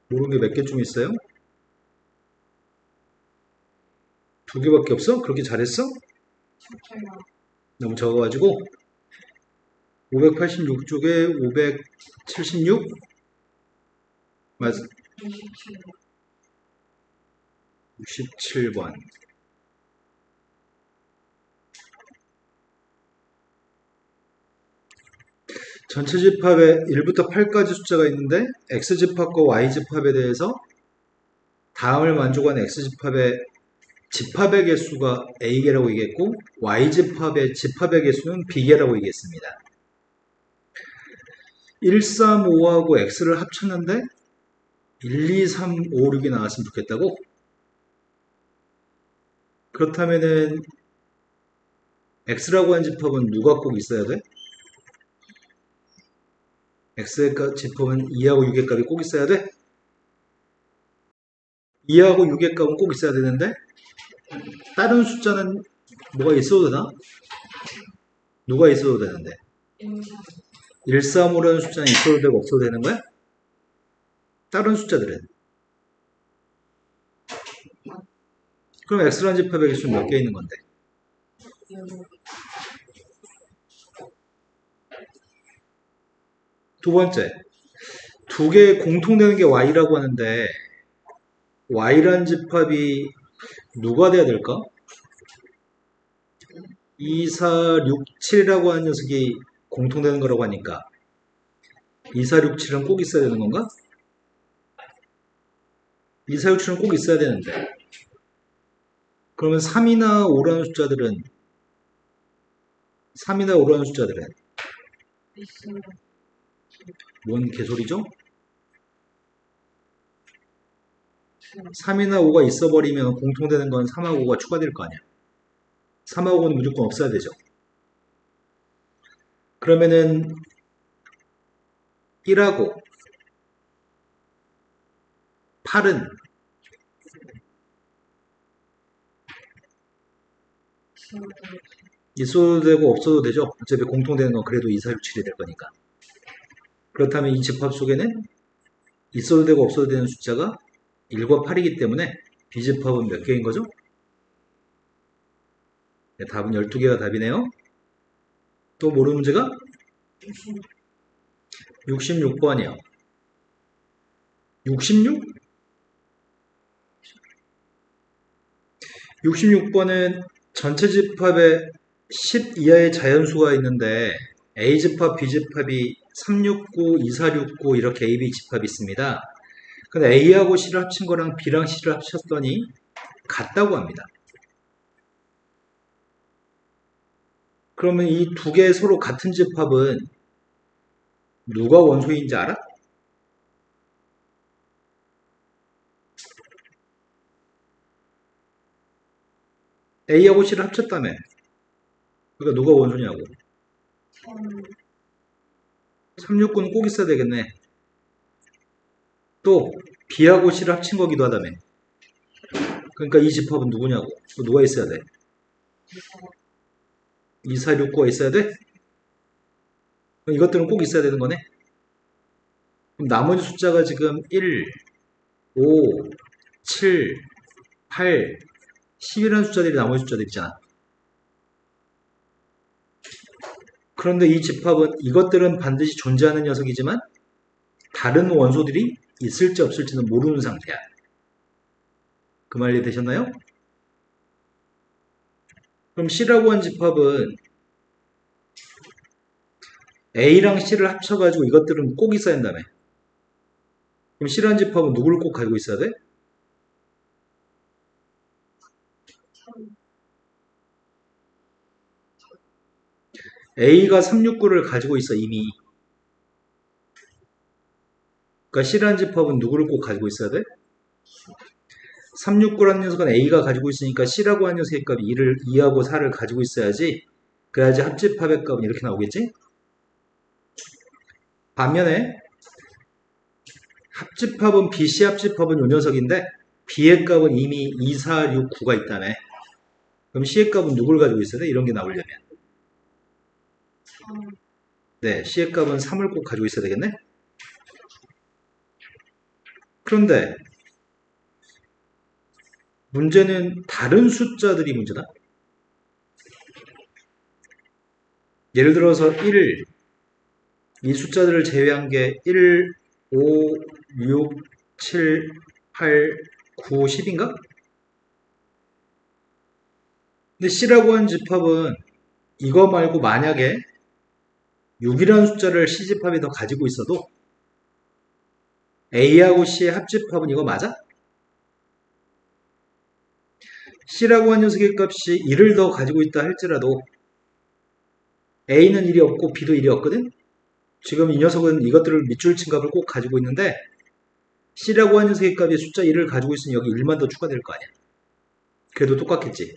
모르는 게 몇 개쯤 있어요? 두 개밖에 없어? 그렇게 잘했어? 너무 적어가지고 586쪽에 576? 맞 67번. 전체 집합에 1부터 8까지 숫자가 있는데 X집합과 Y집합에 대해서 다음을 만족하는 X집합의 집합의 개수가 A개라고 얘기했고 Y집합의 집합의 개수는 B개라고 얘기했습니다. 1, 3, 5하고 X를 합쳤는데 1, 2, 3, 5, 6이 나왔으면 좋겠다고? 그렇다면은 X라고 한 집합은 누가 꼭 있어야 돼? X의 집합은 2하고 6의 값이 꼭 있어야 돼? 2하고 6의 값은 꼭 있어야 되는데 다른 숫자는 뭐가 있어도 되나? 누가 있어도 되는데 1, 3, 5라는 숫자는 있어도 되고 없어도 되는 거야? 다른 숫자들은 그럼 X라는 집합의 개수는 몇 개 있는 건데? 두 번째, 두 개 공통되는 게 Y라고 하는데 Y라는 집합이 누가 돼야 될까? 2, 4, 6, 7이라고 하는 녀석이 공통되는 거라고 하니까 2, 4, 6, 7은 꼭 있어야 되는 건가? 2, 4, 6, 7은 꼭 있어야 되는데 그러면 3이나 5라는 숫자들은 3이나 5라는 숫자들은 뭔 개소리죠? 3이나 5가 있어버리면 공통되는 건 3하고 5가 추가될 거 아니야. 3하고 5는 무조건 없어야 되죠. 그러면은 1하고 8은 있어도 되고 없어도 되죠. 어차피 공통되는 건 그래도 2, 4, 6, 7이 될 거니까. 그렇다면 이 집합 속에는 있어도 되고 없어도 되는 숫자가 1과 8이기 때문에 비집합은 몇 개인 거죠? 네, 답은 12개가 답이네요. 또 모르는 문제가? 66번이요. 66? 66번은 전체 집합에 10 이하의 자연수가 있는데 A집합, B집합이 369, 2469 이렇게 AB 집합이 있습니다. 근데 A하고 C를 합친 거랑 B랑 C를 합쳤더니 같다고 합니다. 그러면 이 두 개 서로 같은 집합은 누가 원소인지 알아? A하고 C를 합쳤다며. 그러니까 누가 원소냐고. 369는 꼭 있어야 되겠네. 또 B하고 C를 합친 거기도 하다며. 그러니까 이 집합은 누구냐고. 누가 있어야 돼? 2469가 있어야 돼? 그럼 이것들은 꼭 있어야 되는 거네. 그럼 나머지 숫자가 지금 1, 5, 7, 8, 10이라는 숫자들이 나머지 숫자들이잖아. 그런데 이 집합은 이것들은 반드시 존재하는 녀석이지만 다른 원소들이 있을지 없을지는 모르는 상태야. 그 말 이해되셨나요? 그럼 C라고 한 집합은 A랑 C를 합쳐가지고 이것들은 꼭 있어야 한다며. 그럼 C라는 집합은 누구를 꼭 가지고 있어야 돼? A가 369를 가지고 있어 이미. 그러니까 C라는 집합은 누구를 꼭 가지고 있어야 돼? 369라는 녀석은 A가 가지고 있으니까 C라고 하는 녀석의 값이 2하고 4를 가지고 있어야지. 그래야지 합집합의 값은 이렇게 나오겠지? 반면에 합집합은 BC 합집합은 요 녀석인데 B의 값은 이미 2, 4, 6, 9가 있다네. 그럼 C의 값은 누굴 가지고 있어야 돼? 이런 게 나오려면. 네, C의 값은 3을 꼭 가지고 있어야 되겠네? 그런데 문제는 다른 숫자들이 문제다. 예를 들어서 1, 이 숫자들을 제외한 게 1, 5, 6, 7, 8, 9, 10인가? 근데 C라고 하는 집합은 이거 말고 만약에 6이라는 숫자를 C집합이 더 가지고 있어도 A하고 C의 합집합은 이거 맞아? C라고 하는 녀석의 값이 1을 더 가지고 있다 할지라도 A는 1이 없고 B도 1이 없거든? 지금 이 녀석은 이것들을 밑줄 친 값을 꼭 가지고 있는데 C라고 하는 녀석의 값이 숫자 1을 가지고 있으면 여기 1만 더 추가될 거 아니야. 그래도 똑같겠지.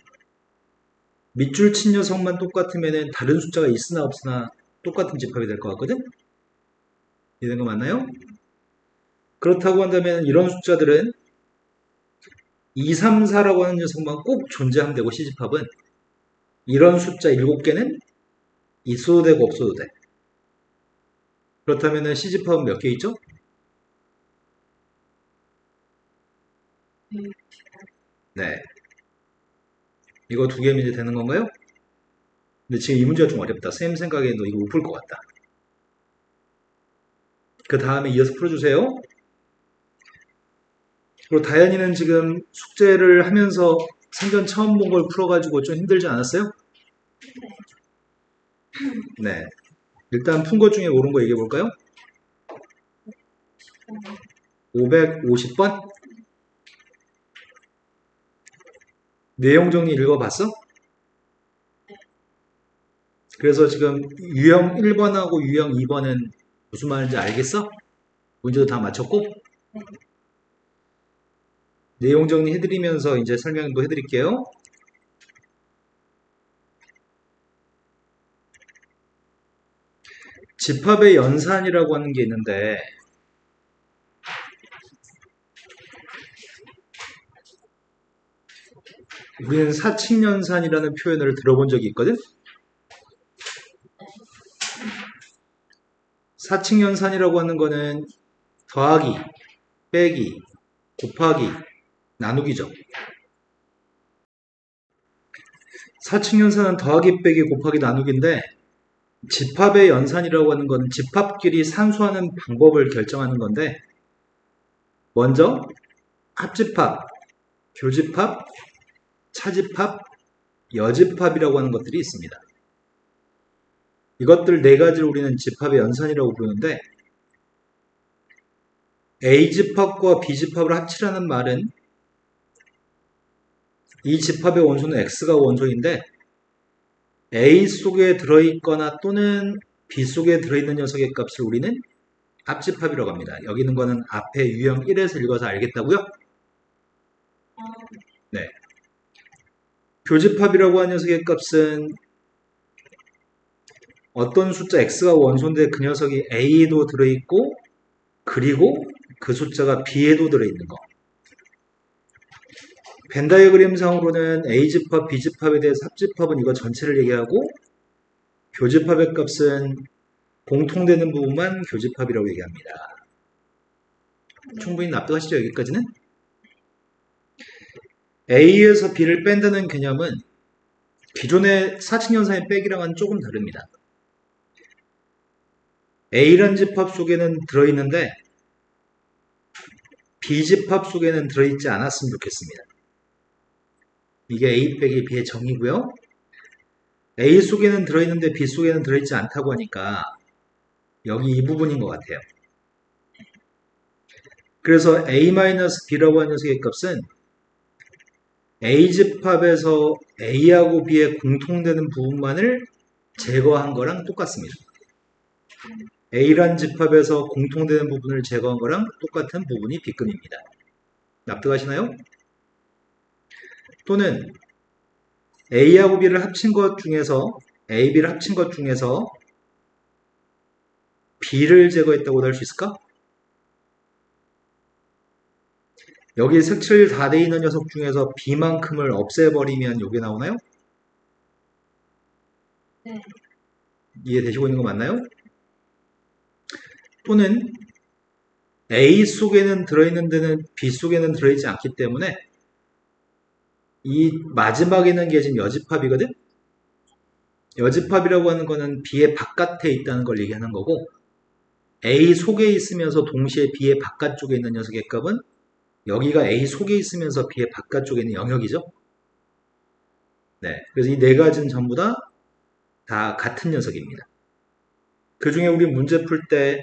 밑줄 친 녀석만 똑같으면 다른 숫자가 있으나 없으나 똑같은 집합이 될 것 같거든? 이해된 거 맞나요? 그렇다고 한다면 이런 숫자들은 2, 3, 4라고 하는 녀석만 꼭 존재하면 되고 C집합은 이런 숫자 7개는 있어도 되고 없어도 돼. 그렇다면 C집합은 몇 개 있죠? 네. 이거 2개면 이제 되는 건가요? 근데 지금 이 문제가 좀 어렵다. 쌤 생각에 너 이거 못 풀 것 같다. 그 다음에 이어서 풀어주세요. 그리고 다현이는 지금 숙제를 하면서 생전 처음 본 걸 풀어가지고 좀 힘들지 않았어요? 네. 일단 푼 것 중에 옳은 거 얘기해 볼까요? 550번? 내용 정리 읽어봤어? 그래서 지금 유형 1번하고 유형 2번은 무슨 말인지 알겠어? 문제도 다 맞췄고? 내용 정리 해드리면서 이제 설명도 해드릴게요. 집합의 연산이라고 하는 게 있는데 우리는 사칙연산이라는 표현을 들어본 적이 있거든? 사칙연산이라고 하는 거는 더하기, 빼기, 곱하기, 나누기죠. 사칙연산은 더하기, 빼기, 곱하기, 나누기인데 집합의 연산이라고 하는 거는 집합끼리 산수하는 방법을 결정하는 건데 먼저 합집합, 교집합, 차집합, 여집합이라고 하는 것들이 있습니다. 이것들 네 가지를 우리는 집합의 연산이라고 부르는데 A집합과 B집합을 합치라는 말은 이 집합의 원소는 X가 원소인데 A 속에 들어있거나 또는 B 속에 들어있는 녀석의 값을 우리는 합집합이라고 합니다. 여기 있는 거는 앞에 유형 1에서 읽어서 알겠다고요? 네. 교집합이라고 하는 녀석의 값은 어떤 숫자 X가 원소인데 그 녀석이 A에도 들어있고 그리고 그 숫자가 B에도 들어있는 거. 벤 다이어그램상으로는 A집합, B집합에 대해서 합집합은 이거 전체를 얘기하고 교집합의 값은 공통되는 부분만 교집합이라고 얘기합니다. 충분히 납득하시죠? 여기까지는? A에서 B를 뺀다는 개념은 기존의 사칙연산의 빼기랑은 조금 다릅니다. A란 집합 속에는 들어있는데 B집합 속에는 들어있지 않았으면 좋겠습니다. 이게 A 빼기 B의 정의고요. A 속에는 들어있는데 B 속에는 들어있지 않다고 하니까 여기 이 부분인 것 같아요. 그래서 A-B라고 하는 녀석의 값은 A집합에서 A하고 B의 공통되는 부분만을 제거한 거랑 똑같습니다. A란 집합에서 공통되는 부분을 제거한 거랑 똑같은 부분이 B급입니다. 납득하시나요? 또는 A하고 B를 합친 것 중에서 A, B를 합친 것 중에서 B를 제거했다고 할 수 있을까? 여기 색칠 다 돼 있는 녀석 중에서 B만큼을 없애버리면 이게 나오나요? 네. 이해되시고 있는 거 맞나요? 또는 A 속에는 들어있는 데는 B 속에는 들어있지 않기 때문에 이 마지막에 있는 게 지금 여집합이거든? 여집합이라고 하는 거는 B의 바깥에 있다는 걸 얘기하는 거고 A 속에 있으면서 동시에 B의 바깥쪽에 있는 녀석의 값은 여기가 A 속에 있으면서 B의 바깥쪽에 있는 영역이죠. 네, 그래서 이 네 가지는 전부 다 같은 녀석입니다. 그 중에 우리 문제 풀 때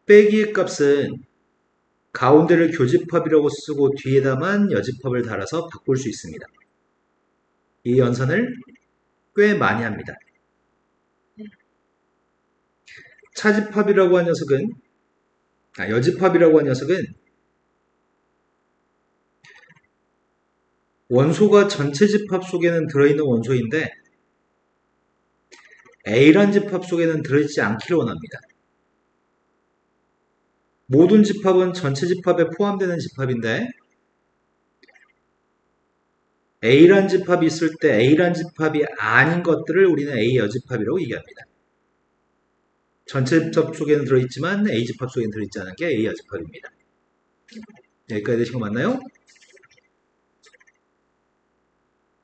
빼기의 값은 가운데를 교집합이라고 쓰고 뒤에다만 여집합을 달아서 바꿀 수 있습니다. 이 연산을 꽤 많이 합니다. 차집합이라고 하는 녀석은 여집합이라고 하는 녀석은 원소가 전체 집합 속에는 들어있는 원소인데 A란 집합 속에는 들어있지 않기를 원합니다. 모든 집합은 전체 집합에 포함되는 집합인데 A란 집합이 있을 때 A란 집합이 아닌 것들을 우리는 A 여집합이라고 얘기합니다. 전체 집합 속에는 들어있지만 A 집합 속에는 들어있지 않은 게 A 여집합입니다. 여기까지 되신 거 맞나요?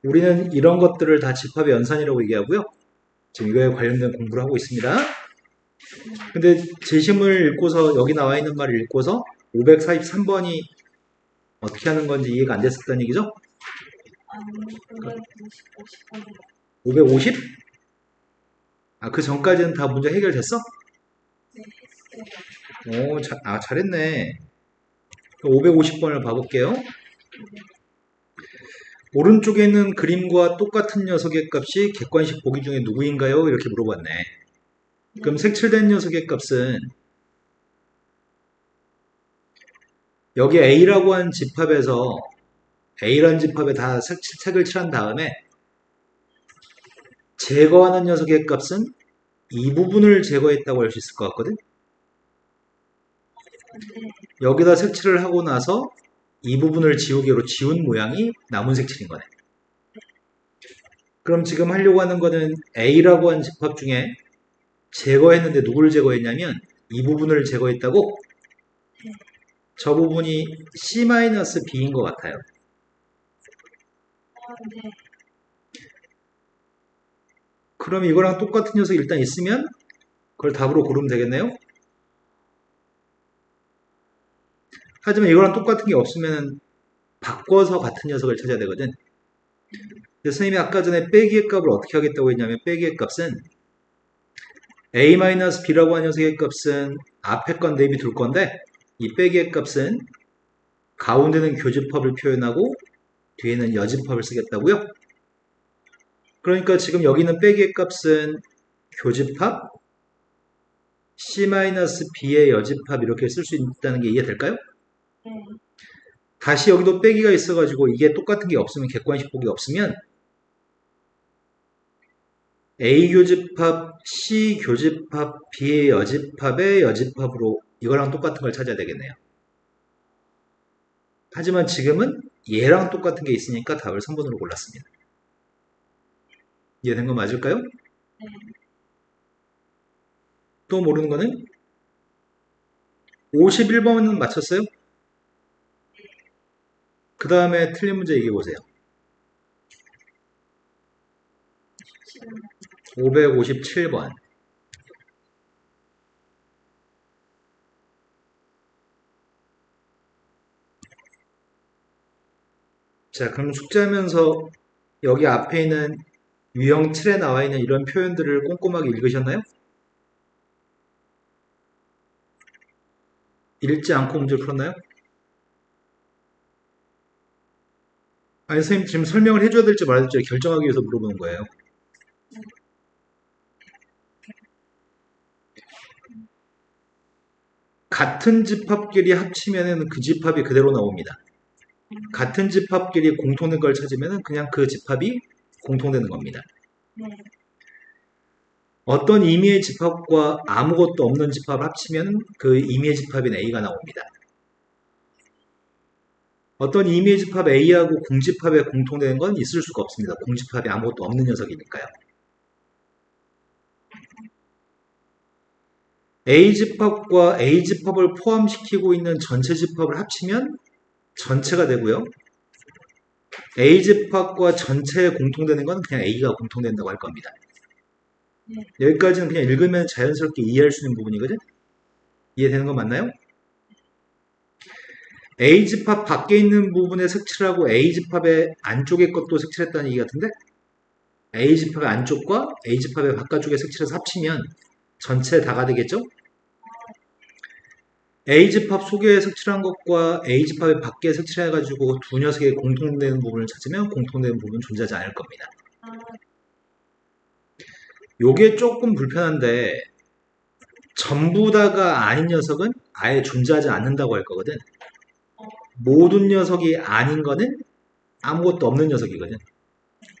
우리는 이런 것들을 다 집합의 연산이라고 얘기하고요. 지금 이거에 관련된 공부를 하고 있습니다. 근데 제시문을 읽고서 여기 나와 있는 말을 읽고서 543번이 어떻게 하는 건지 이해가 안 됐었다는 얘기죠? 550? 그 전까지는 다 문제 해결됐어? 오, 잘했네. 550번을 봐볼게요. 오른쪽에 있는 그림과 똑같은 녀석의 값이 객관식 보기 중에 누구인가요? 이렇게 물어봤네. 그럼 색칠된 녀석의 값은 여기 A라고 한 집합에서 A라는 집합에 다 색을 칠한 다음에 제거하는 녀석의 값은 이 부분을 제거했다고 할 수 있을 것 같거든? 여기다 색칠을 하고 나서 이 부분을 지우개로 지운 모양이 남은 색칠인 거네. 그럼 지금 하려고 하는 거는 A라고 한 집합 중에 제거했는데 누구를 제거했냐면 이 부분을 제거했다고? 저 부분이 C-B인 것 같아요. 그럼 이거랑 똑같은 녀석이 일단 있으면 그걸 답으로 고르면 되겠네요. 하지만 이거랑 똑같은 게 없으면 바꿔서 같은 녀석을 찾아야 되거든. 선생님이 아까 전에 빼기의 값을 어떻게 하겠다고 했냐면 빼기의 값은 A-B라고 하는 녀석의 값은 앞에 건 대비 둘 건데 이 빼기의 값은 가운데는 교집합을 표현하고 뒤에는 여집합을 쓰겠다고요. 그러니까 지금 여기는 빼기의 값은 교집합 C-B의 여집합 이렇게 쓸 수 있다는 게 이해될까요? 다시 여기도 빼기가 있어가지고 이게 똑같은 게 없으면 객관식 보기 없으면 A 교집합, C 교집합, B의 여집합의 여집합으로 이거랑 똑같은 걸 찾아야 되겠네요. 하지만 지금은 얘랑 똑같은 게 있으니까 답을 3번으로 골랐습니다. 이해된 거 맞을까요? 또 모르는 거는 51번은 맞췄어요? 그 다음에 틀린 문제 얘기해 보세요. 557번. 자, 그럼 숙제하면서 여기 앞에 있는 유형 7에 나와 있는 이런 표현들을 꼼꼼하게 읽으셨나요? 읽지 않고 문제를 풀었나요? 아니, 선생님 지금 설명을 해줘야 될지 말아야 될지 결정하기 위해서 물어보는 거예요. 같은 집합끼리 합치면 그 집합이 그대로 나옵니다. 같은 집합끼리 공통된 걸 찾으면 그냥 그 집합이 공통되는 겁니다. 어떤 임의의 집합과 아무것도 없는 집합을 합치면 그 임의의 집합인 A가 나옵니다. 어떤 임의의 집합 A하고 공집합에 공통되는 건 있을 수가 없습니다. 공집합이 아무것도 없는 녀석이니까요. A집합과 A집합을 포함시키고 있는 전체 집합을 합치면 전체가 되고요. A집합과 전체에 공통되는 건 그냥 A가 공통된다고 할 겁니다. 여기까지는 그냥 읽으면 자연스럽게 이해할 수 있는 부분이거든? 이해되는 거 맞나요? A집합 밖에 있는 부분에 색칠을 하고 A집합의 안쪽의 것도 색칠했다는 얘기 같은데 A집합의 안쪽과 A집합의 바깥쪽에 색칠해서 합치면 전체 다가 되겠죠? A집합 속에 색칠한 것과 A집합의 밖에 색칠해가지고 두 녀석의 공통되는 부분을 찾으면 공통되는 부분은 존재하지 않을 겁니다. 요게 조금 불편한데 전부 다가 아닌 녀석은 아예 존재하지 않는다고 할 거거든. 모든 녀석이 아닌 거는 아무것도 없는 녀석이거든.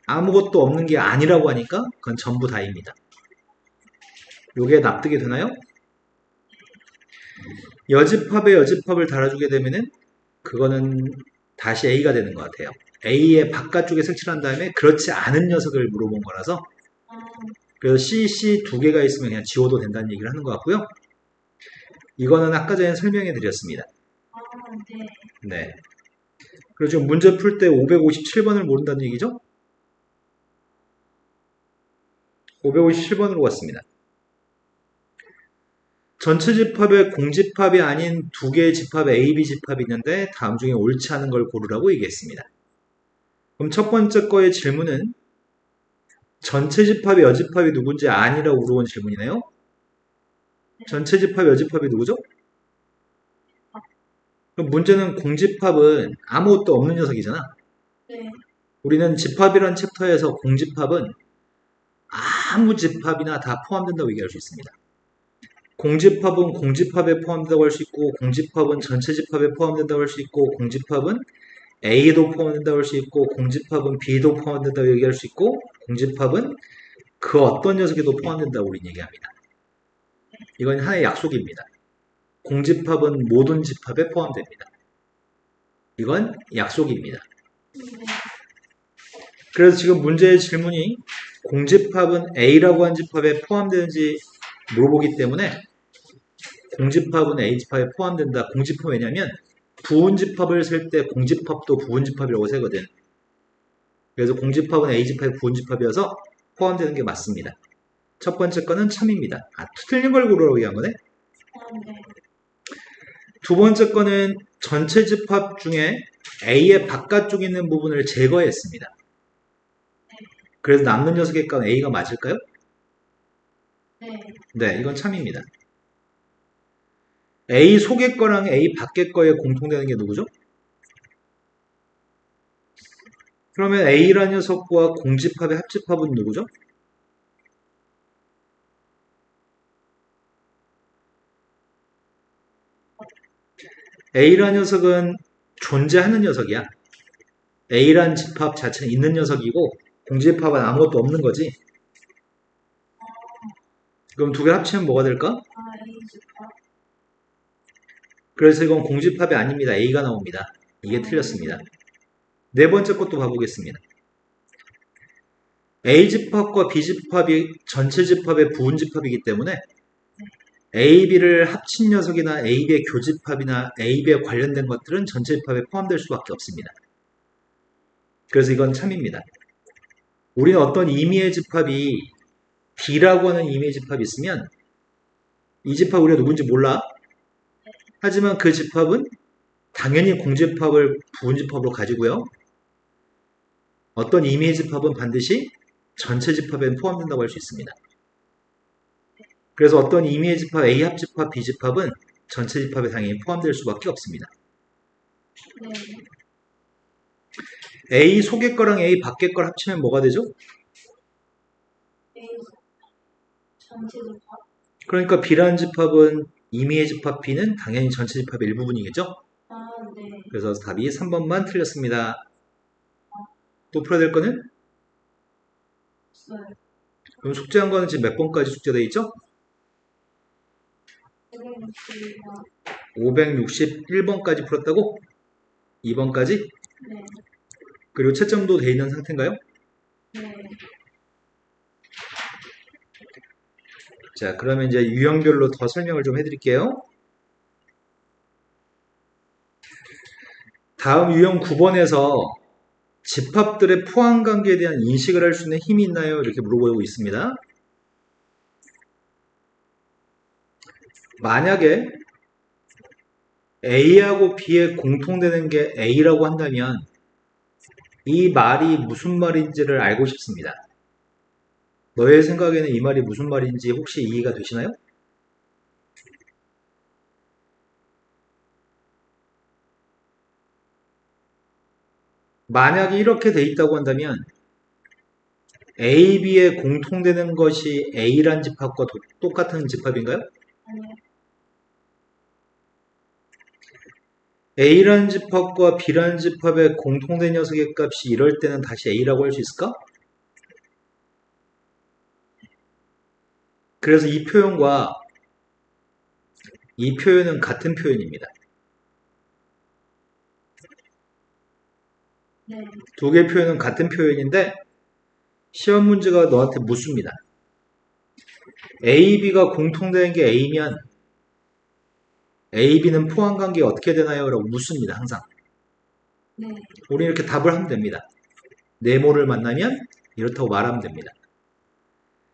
아무것도 없는 게 아니라고 하니까 그건 전부 다입니다. 요게 납득이 되나요? 여집합에 여집합을 달아주게 되면은 그거는 다시 A가 되는 것 같아요. A의 바깥쪽에 색칠한 다음에 그렇지 않은 녀석을 물어본 거라서 그래서 C 두 개가 있으면 그냥 지워도 된다는 얘기를 하는 것 같고요. 이거는 아까 전에 설명해 드렸습니다. 네. 그리고 지금 문제 풀 때 557번을 모른다는 얘기죠? 557번으로 왔습니다. 전체 집합에 공집합이 아닌 두 개의 집합 A, B 집합이 있는데 다음 중에 옳지 않은 걸 고르라고 얘기했습니다. 그럼 첫 번째 거의 질문은 전체 집합의 여집합이 누군지 아니라고 물어본 질문이네요. 전체 집합의 여집합이 누구죠? 그럼 문제는 공집합은 아무것도 없는 녀석이잖아. 우리는 집합이란 챕터에서 공집합은 아무 집합이나 다 포함된다고 얘기할 수 있습니다. 공집합은 공집합에 포함된다고 할 수 있고 공집합은 전체 집합에 포함된다고 할 수 있고 공집합은 A도 포함된다고 할 수 있고 공집합은 B도 포함된다고 얘기할 수 있고 공집합은 그 어떤 녀석에도 포함된다고 우리는 얘기합니다. 이건 하나의 약속입니다. 공집합은 모든 집합에 포함됩니다. 이건 약속입니다. 그래서 지금 문제의 질문이 공집합은 A라고 한 집합에 포함되는지 물어보기 때문에 공집합은 A집합에 포함된다. 공집합은 왜냐면 부분집합을 쓸 때 공집합도 부분집합이라고 세거든. 그래서 공집합은 A집합의 부분집합이어서 포함되는 게 맞습니다. 첫 번째 거는 참입니다. 틀린 걸 고르라고 얘기한 거네. 두 번째 거는 전체 집합 중에 A의 바깥쪽에 있는 부분을 제거했습니다. 그래서 남는 녀석의 값은 A가 맞을까요? 네, 이건 참입니다. A 속의 거랑 A 밖의 거에 공통되는 게 누구죠? 그러면 A라는 녀석과 공집합의 합집합은 누구죠? A라는 녀석은 존재하는 녀석이야. A라는 집합 자체는 있는 녀석이고 공집합은 아무것도 없는 거지. 그럼 두 개 합치면 뭐가 될까? 그래서 이건 공집합이 아닙니다. A가 나옵니다. 이게 틀렸습니다. 네 번째 것도 봐보겠습니다. A집합과 B집합이 전체 집합의 부분집합이기 때문에 A, B를 합친 녀석이나 A, B의 교집합이나 A, B에 관련된 것들은 전체 집합에 포함될 수밖에 없습니다. 그래서 이건 참입니다. 우리는 어떤 임의의 집합이 B라고 하는 임의의 집합이 있으면 이 집합 우리가 누군지 몰라. 하지만 그 집합은 당연히 공집합을 부분집합으로 가지고요. 어떤 임의의 집합은 반드시 전체 집합에 포함된다고 할 수 있습니다. 그래서 어떤 임의의 집합 A 합집합 B 집합은 전체 집합에 당연히 포함될 수밖에 없습니다. A 속의 거랑 A 밖의 걸 합치면 뭐가 되죠? 그러니까 B라는 집합은 임의의 집합 B는 당연히 전체 집합의 일부분이겠죠? 그래서 답이 3번만 틀렸습니다. 또 풀어야 될 거는? 그럼 숙제한 거는 지금 몇 번까지 숙제되어 있죠? 561번까지 풀었다고? 2번까지? 그리고 채점도 돼 있는 상태인가요? 자, 그러면 이제 유형별로 더 설명을 좀 해드릴게요. 다음 유형 9번에서 집합들의 포함관계에 대한 인식을 할 수 있는 힘이 있나요? 이렇게 물어보고 있습니다. 만약에 A하고 B에 공통되는 게 A라고 한다면 이 말이 무슨 말인지를 알고 싶습니다. 너의 생각에는 이 말이 무슨 말인지 혹시 이해가 되시나요? 만약에 이렇게 돼 있다고 한다면 A, B에 공통되는 것이 A란 집합과 똑같은 집합인가요? A란 집합과 B란 집합의 공통된 녀석의 값이 이럴 때는 다시 A라고 할 수 있을까? 그래서 이 표현과 이 표현은 같은 표현입니다. 두 개의 표현은 같은 표현인데 시험 문제가 너한테 묻습니다. A, B가 공통되는 게 A면 A, B는 포함관계가 어떻게 되나요? 라고 묻습니다. 항상. 우리 이렇게 답을 하면 됩니다. 네모를 만나면 이렇다고 말하면 됩니다.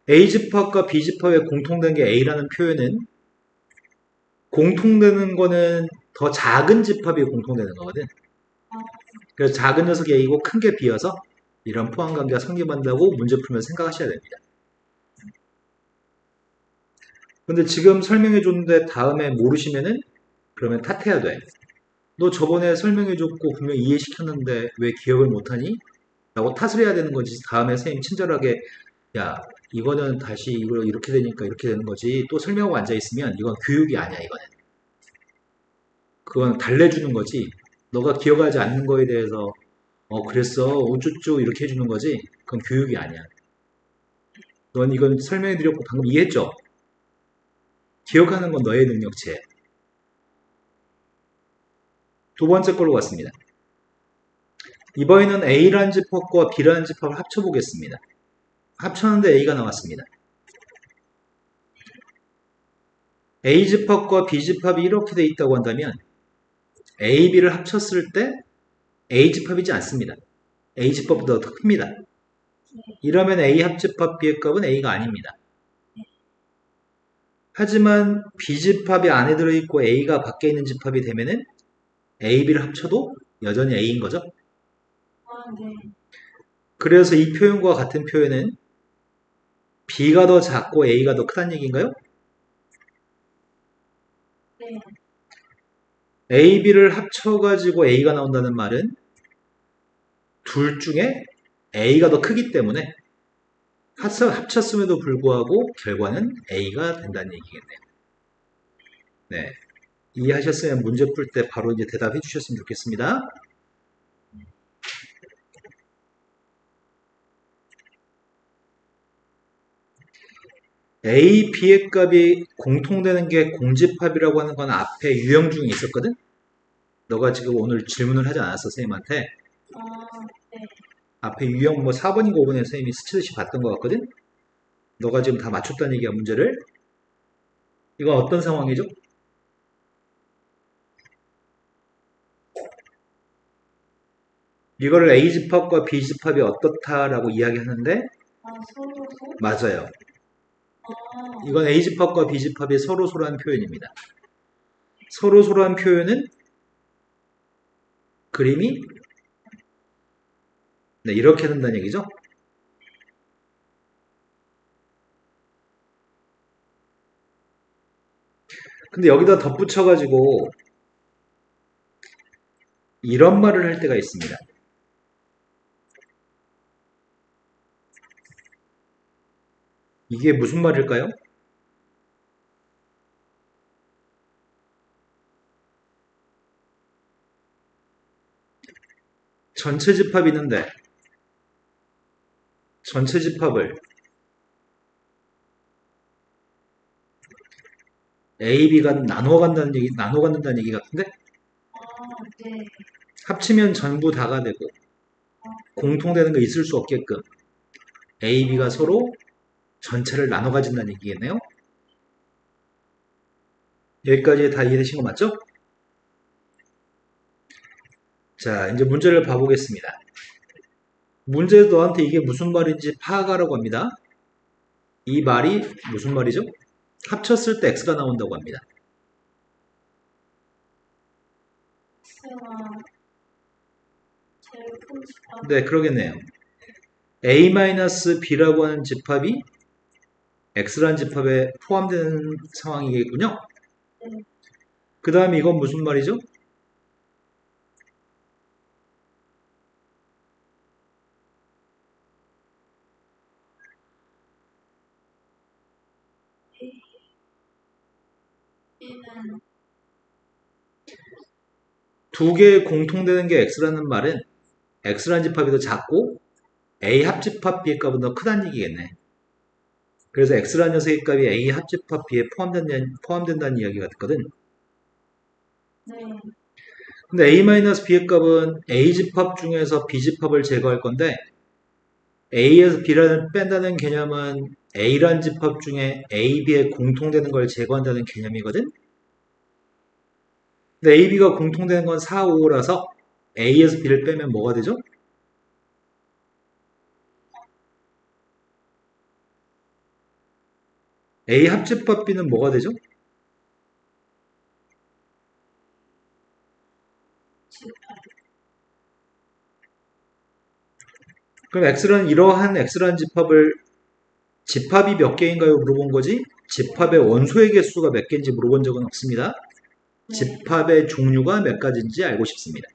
A집합과 B집합의 공통된 게 A라는 표현은 공통되는 거는 더 작은 집합이 공통되는 거거든. 그래서 작은 녀석이 A고 큰 게 B여서 이런 포함관계가 성립한다고 문제 풀면서 생각하셔야 됩니다. 근데 지금 설명해 줬는데 다음에 모르시면은 그러면 탓해야 돼. 너 저번에 설명해 줬고 분명히 이해시켰는데 왜 기억을 못하니? 라고 탓을 해야 되는 거지. 다음에 선생님 친절하게 야 이거는 다시 이거 이렇게 되니까 이렇게 되는 거지. 또 설명하고 앉아있으면 이건 교육이 아니야. 이거는. 그건 달래주는 거지. 너가 기억하지 않는 거에 대해서 그랬어 우쭈쭈 이렇게 해주는 거지. 그건 교육이 아니야. 넌 이건 설명해 드렸고 방금 이해했죠? 기억하는 건 너의 능력치에. 두 번째 걸로 갔습니다. 이번에는 A라는 집합과 B라는 집합을 합쳐보겠습니다. 합쳤는데 A가 나왔습니다. A집합과 B집합이 이렇게 돼 있다고 한다면 A, B를 합쳤을 때 A집합이지 않습니다. A집합보다 더 큽니다. 이러면 A 합집합 B의 값은 A가 아닙니다. 하지만 B집합이 안에 들어있고 A가 밖에 있는 집합이 되면은 A, B를 합쳐도 여전히 A인 거죠. 그래서 이 표현과 같은 표현은 B가 더 작고 A가 더 크다는 얘기인가요? A, B를 합쳐가지고 A가 나온다는 말은 둘 중에 A가 더 크기 때문에 합쳤음에도 불구하고 결과는 A가 된다는 얘기겠네요. 네. 이해하셨으면 문제 풀 때 바로 이제 대답해 주셨으면 좋겠습니다. A, B의 값이 공통되는 게 공집합이라고 하는 건 앞에 유형 중에 있었거든? 너가 지금 오늘 질문을 하지 않았어, 선생님한테? 앞에 유형 뭐 4번인가 5번에 선생님이 스치듯이 봤던 것 같거든? 너가 지금 다 맞췄다는 얘기야, 문제를. 이건 어떤 상황이죠? 이거를 A집합과 B집합이 어떻다라고 이야기하는데 맞아요. 이건 A집합과 B집합이 서로서로한 표현입니다. 서로서로한 표현은 그림이 네, 이렇게 된다는 얘기죠. 근데 여기다 덧붙여가지고 이런 말을 할 때가 있습니다. 이게 무슨 말일까요? 전체 집합이 있는데 전체 집합을 A, B가 나눠 갖는다는 얘기 같은데? 합치면 전부 다가 되고 공통되는 거 있을 수 없게끔 A, B가 서로 전체를 나눠 가진다는 얘기겠네요. 여기까지 다 이해되신 거 맞죠? 자, 이제 문제를 봐보겠습니다. 문제에서 너한테 이게 무슨 말인지 파악하라고 합니다. 이 말이 무슨 말이죠? 합쳤을 때 x가 나온다고 합니다. X가 제일 큰 집합. 네, 그러겠네요. a-b라고 하는 집합이 x라는 집합에 포함되는 상황이겠군요. 네. 그 다음에 이건 무슨 말이죠? B는 두 개의 공통되는 게 x라는 말은 x라는 집합이 더 작고 a 합집합 b의 값은 더 크다는 얘기겠네. 그래서 x라는 녀석의 값이 a 합집합 b에 포함된다는 이야기가 됐거든. 네. 근데 a-b의 값은 a 집합 중에서 b 집합을 제거할 건데 a에서 b를 뺀다는 개념은 a란 집합 중에 a, b에 공통되는 걸 제거한다는 개념이거든. 근데 a, b가 공통되는 건 4, 5라서 a에서 b를 빼면 뭐가 되죠? a 합집합 b는 뭐가 되죠? 집합. 그럼 이러한 x라는 집합이 몇 개인가요? 물어본 거지. 집합의 원소의 개수가 몇 개인지 물어본 적은 없습니다. 네. 집합의 종류가 몇 가지인지 알고 싶습니다.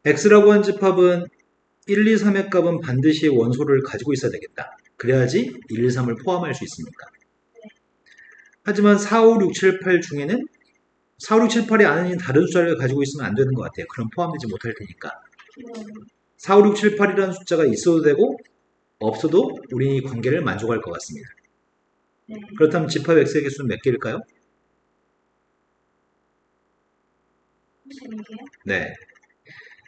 x라고 하는 집합은 1, 2, 3의 값은 반드시 원소를 가지고 있어야 되겠다. 그래야지 1, 2, 3을 포함할 수 있으니까. 하지만 4, 5, 6, 7, 8 중에는 4, 5, 6, 7, 8이 아닌 다른 숫자를 가지고 있으면 안 되는 것 같아요. 그럼 포함되지 못할 테니까. 네. 4, 5, 6, 7, 8이라는 숫자가 있어도 되고 없어도 우리 이 관계를 만족할 것 같습니다. 네. 그렇다면 집합 x의 개수는 몇 개일까요? 32개요? 네.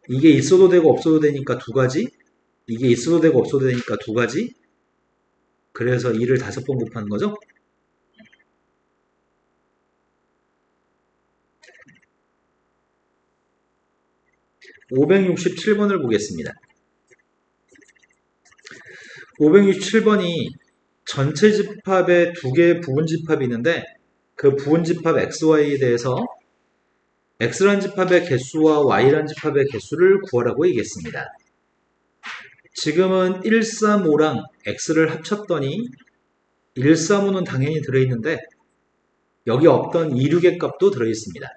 이게 있어도 되고 없어도 되니까 두 가지. 이게 있어도 되고 없어도 되니까 두 가지. 그래서 2를 5번 곱하는 거죠? (567번을) 보겠습니다. 567번이 전체 집합에 두 개의 부분 집합이 있는데 그 부분 집합 xy에 대해서 x란 집합의 개수와 y란 집합의 개수를 구하라고 얘기했습니다. 지금은 135랑 x를 합쳤더니 135는 당연히 들어있는데 여기 없던 26의 값도 들어있습니다.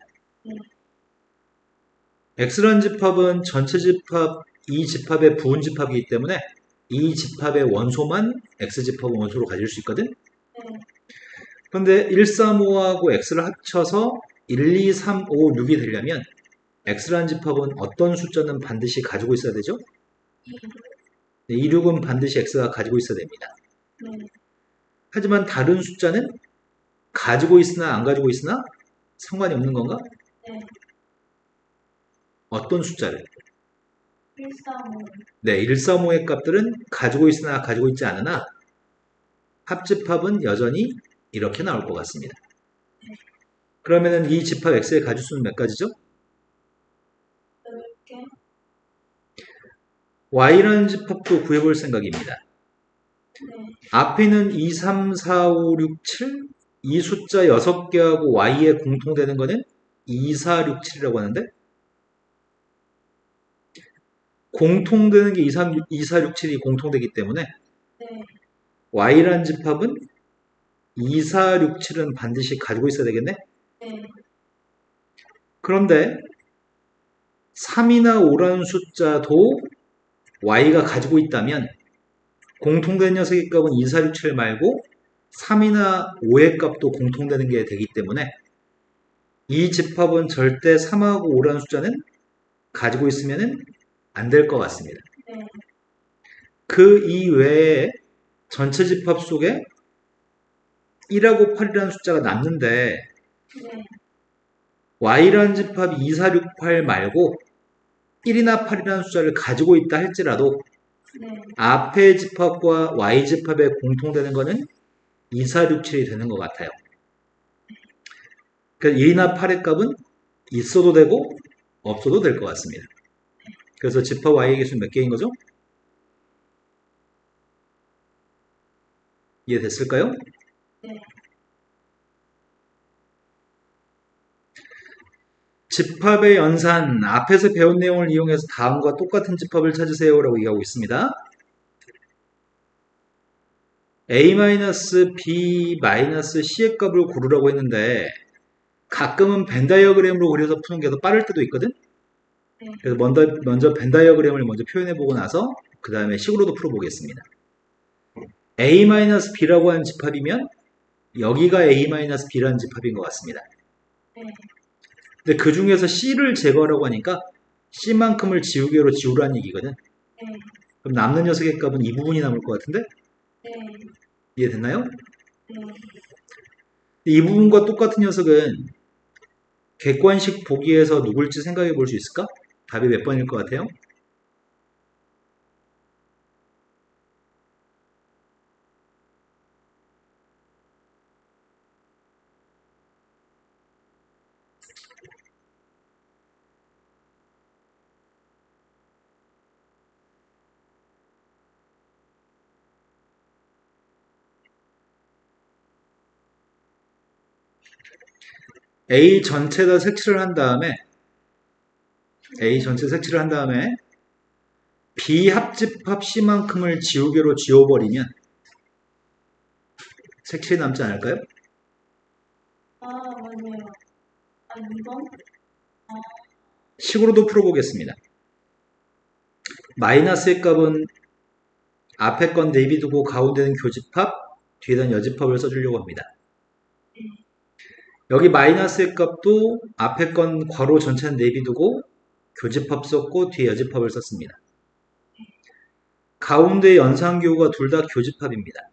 x란 집합은 전체 집합, 이 집합의 부분 집합이기 때문에 이 집합의 원소만 x집합은 원소로 가질 수 있거든. 그런데 135하고 x를 합쳐서 1, 2, 3, 5, 6이 되려면 x라는 집합은 어떤 숫자는 반드시 가지고 있어야 되죠? 26은 반드시 x가 가지고 있어야 됩니다. 하지만 다른 숫자는 가지고 있으나 안 가지고 있으나 상관이 없는 건가? 네. 어떤 숫자를? 135. 네, 135의 값들은 가지고 있으나 가지고 있지 않으나 합집합은 여전히 이렇게 나올 것 같습니다. 그러면은 이 집합 x의 가지수는 몇 가지죠? 8개. y라는 집합도 구해볼 생각입니다. 네. 앞에 있는 2, 3, 4, 5, 6, 7 이 숫자 6개하고 y에 공통되는 거는 2, 4, 6, 7이라고 하는데 공통되는 게 2, 3, 2, 4, 6, 7이 공통되기 때문에 네. y라는 집합은 2, 4, 6, 7은 반드시 가지고 있어야 되겠네? 네. 그런데 3이나 5라는 숫자도 y가 가지고 있다면 공통된 녀석의 값은 2, 4, 6, 7 말고 3이나 5의 값도 공통되는 게 되기 때문에 이 집합은 절대 3하고 5라는 숫자는 가지고 있으면 안 될 것 같습니다. 네. 그 이외에 전체 집합 속에 1하고 8이라는 숫자가 남는데 네. y라는 집합이 2, 4, 6, 8 말고 1이나 8이라는 숫자를 가지고 있다 할지라도 네. 앞의 집합과 y 집합에 공통되는 거는 2, 4, 6, 7이 되는 것 같아요. 그러니까 1이나 8의 값은 있어도 되고 없어도 될 것 같습니다. 그래서 집합 y의 개수는 몇 개인 거죠? 이해됐을까요? 네. 집합의 연산, 앞에서 배운 내용을 이용해서 다음과 똑같은 집합을 찾으세요 라고 얘기하고 있습니다. a-b-c의 값을 고르라고 했는데 가끔은 벤 다이어그램으로 그려서 푸는 게 더 빠를 때도 있거든. 네. 그래서 먼저 벤 다이어그램을 먼저 표현해 보고 나서 그 다음에 식으로도 풀어보겠습니다. a-b라고 하는 집합이면 여기가 a-b라는 집합인 것 같습니다. 네. 근데 그 중에서 c를 제거하라고 하니까 c만큼을 지우개로 지우라는 얘기거든. 네. 그럼 남는 녀석의 값은 이 부분이 남을 것 같은데 네. 이해됐나요? 네. 이 부분과 똑같은 녀석은 객관식 보기에서 누굴지 생각해 볼 수 있을까? 답이 몇 번일 것 같아요? A 전체다 색칠을 한 다음에 A 전체 색칠을 한 다음에 비합집합 C만큼을 지우개로 지워버리면 색칠이 남지 않을까요? 아, 맞아요. 아, 2번? 식으로도 풀어보겠습니다. 마이너스의 값은 앞에 건 내비두고 가운데는 교집합, 뒤에는 여집합을 써주려고 합니다. 여기 마이너스의 값도 앞에 건 괄호 전체는 내비두고 교집합 썼고 뒤에 여집합을 썼습니다. 가운데 연산교가 둘 다 교집합입니다.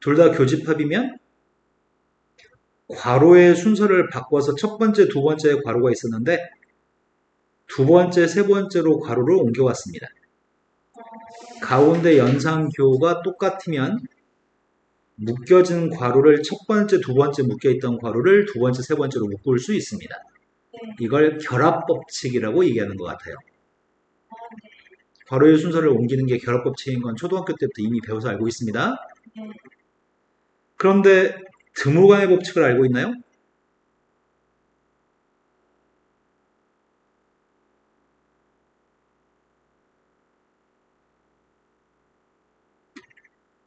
둘 다 교집합이면 괄호의 순서를 바꿔서 첫 번째, 두 번째 괄호가 있었는데 두 번째, 세 번째로 괄호를 옮겨왔습니다. 가운데 연산교가 똑같으면 묶여진 괄호를 첫 번째, 두 번째 묶여있던 괄호를 두 번째, 세 번째로 묶을 수 있습니다. 네. 이걸 결합법칙이라고 얘기하는 것 같아요. 괄호의 순서를 옮기는 게 결합법칙인 건 초등학교 때부터 이미 배워서 알고 있습니다. 네. 그런데 드물간의 법칙을 알고 있나요?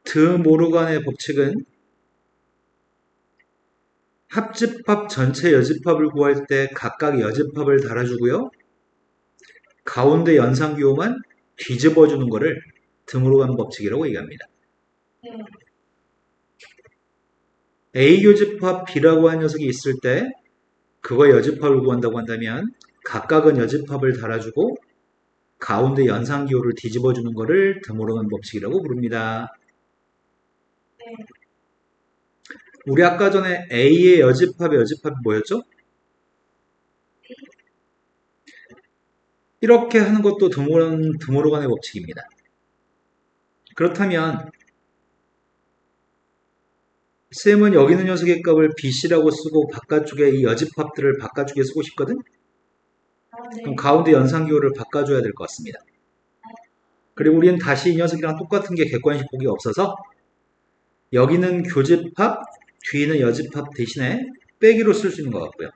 드모르간의 법칙은 합집합 전체 여집합을 구할 때 각각 여집합을 달아주고요. 가운데 연산교만 뒤집어주는 것을 드모르간 법칙이라고 얘기합니다. 네. A 교집합 B라고 하는 녀석이 있을 때 그거 여집합을 구한다고 한다면 각각은 여집합을 달아주고 가운데 연산기호를 뒤집어주는 것을 드모르간 법칙이라고 부릅니다. 네. 우리 아까 전에 A의 여집합이 뭐였죠? 이렇게 하는 것도 드모르간의 법칙입니다. 그렇다면 쌤은 여기 있는 녀석의 값을 BC라고 쓰고 바깥쪽에 이 여집합들을 바깥쪽에 쓰고 싶거든? 아, 네. 그럼 가운데 연산기호를 바꿔줘야 될 것 같습니다. 그리고 우리는 다시 이 녀석이랑 똑같은 게 객관식 보기가 없어서 여기는 교집합, 뒤는 여집합 대신에 빼기로 쓸 수 있는 것 같고요.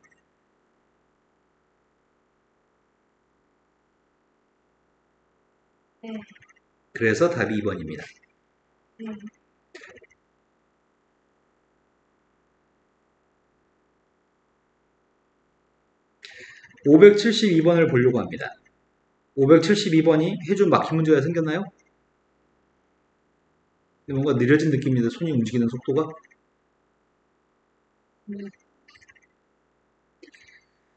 네. 그래서 답이 2번입니다. 네. 572번을 보려고 합니다. 572번이 해준 막힌 문제가 생겼나요? 뭔가 느려진 느낌인데 손이 움직이는 속도가?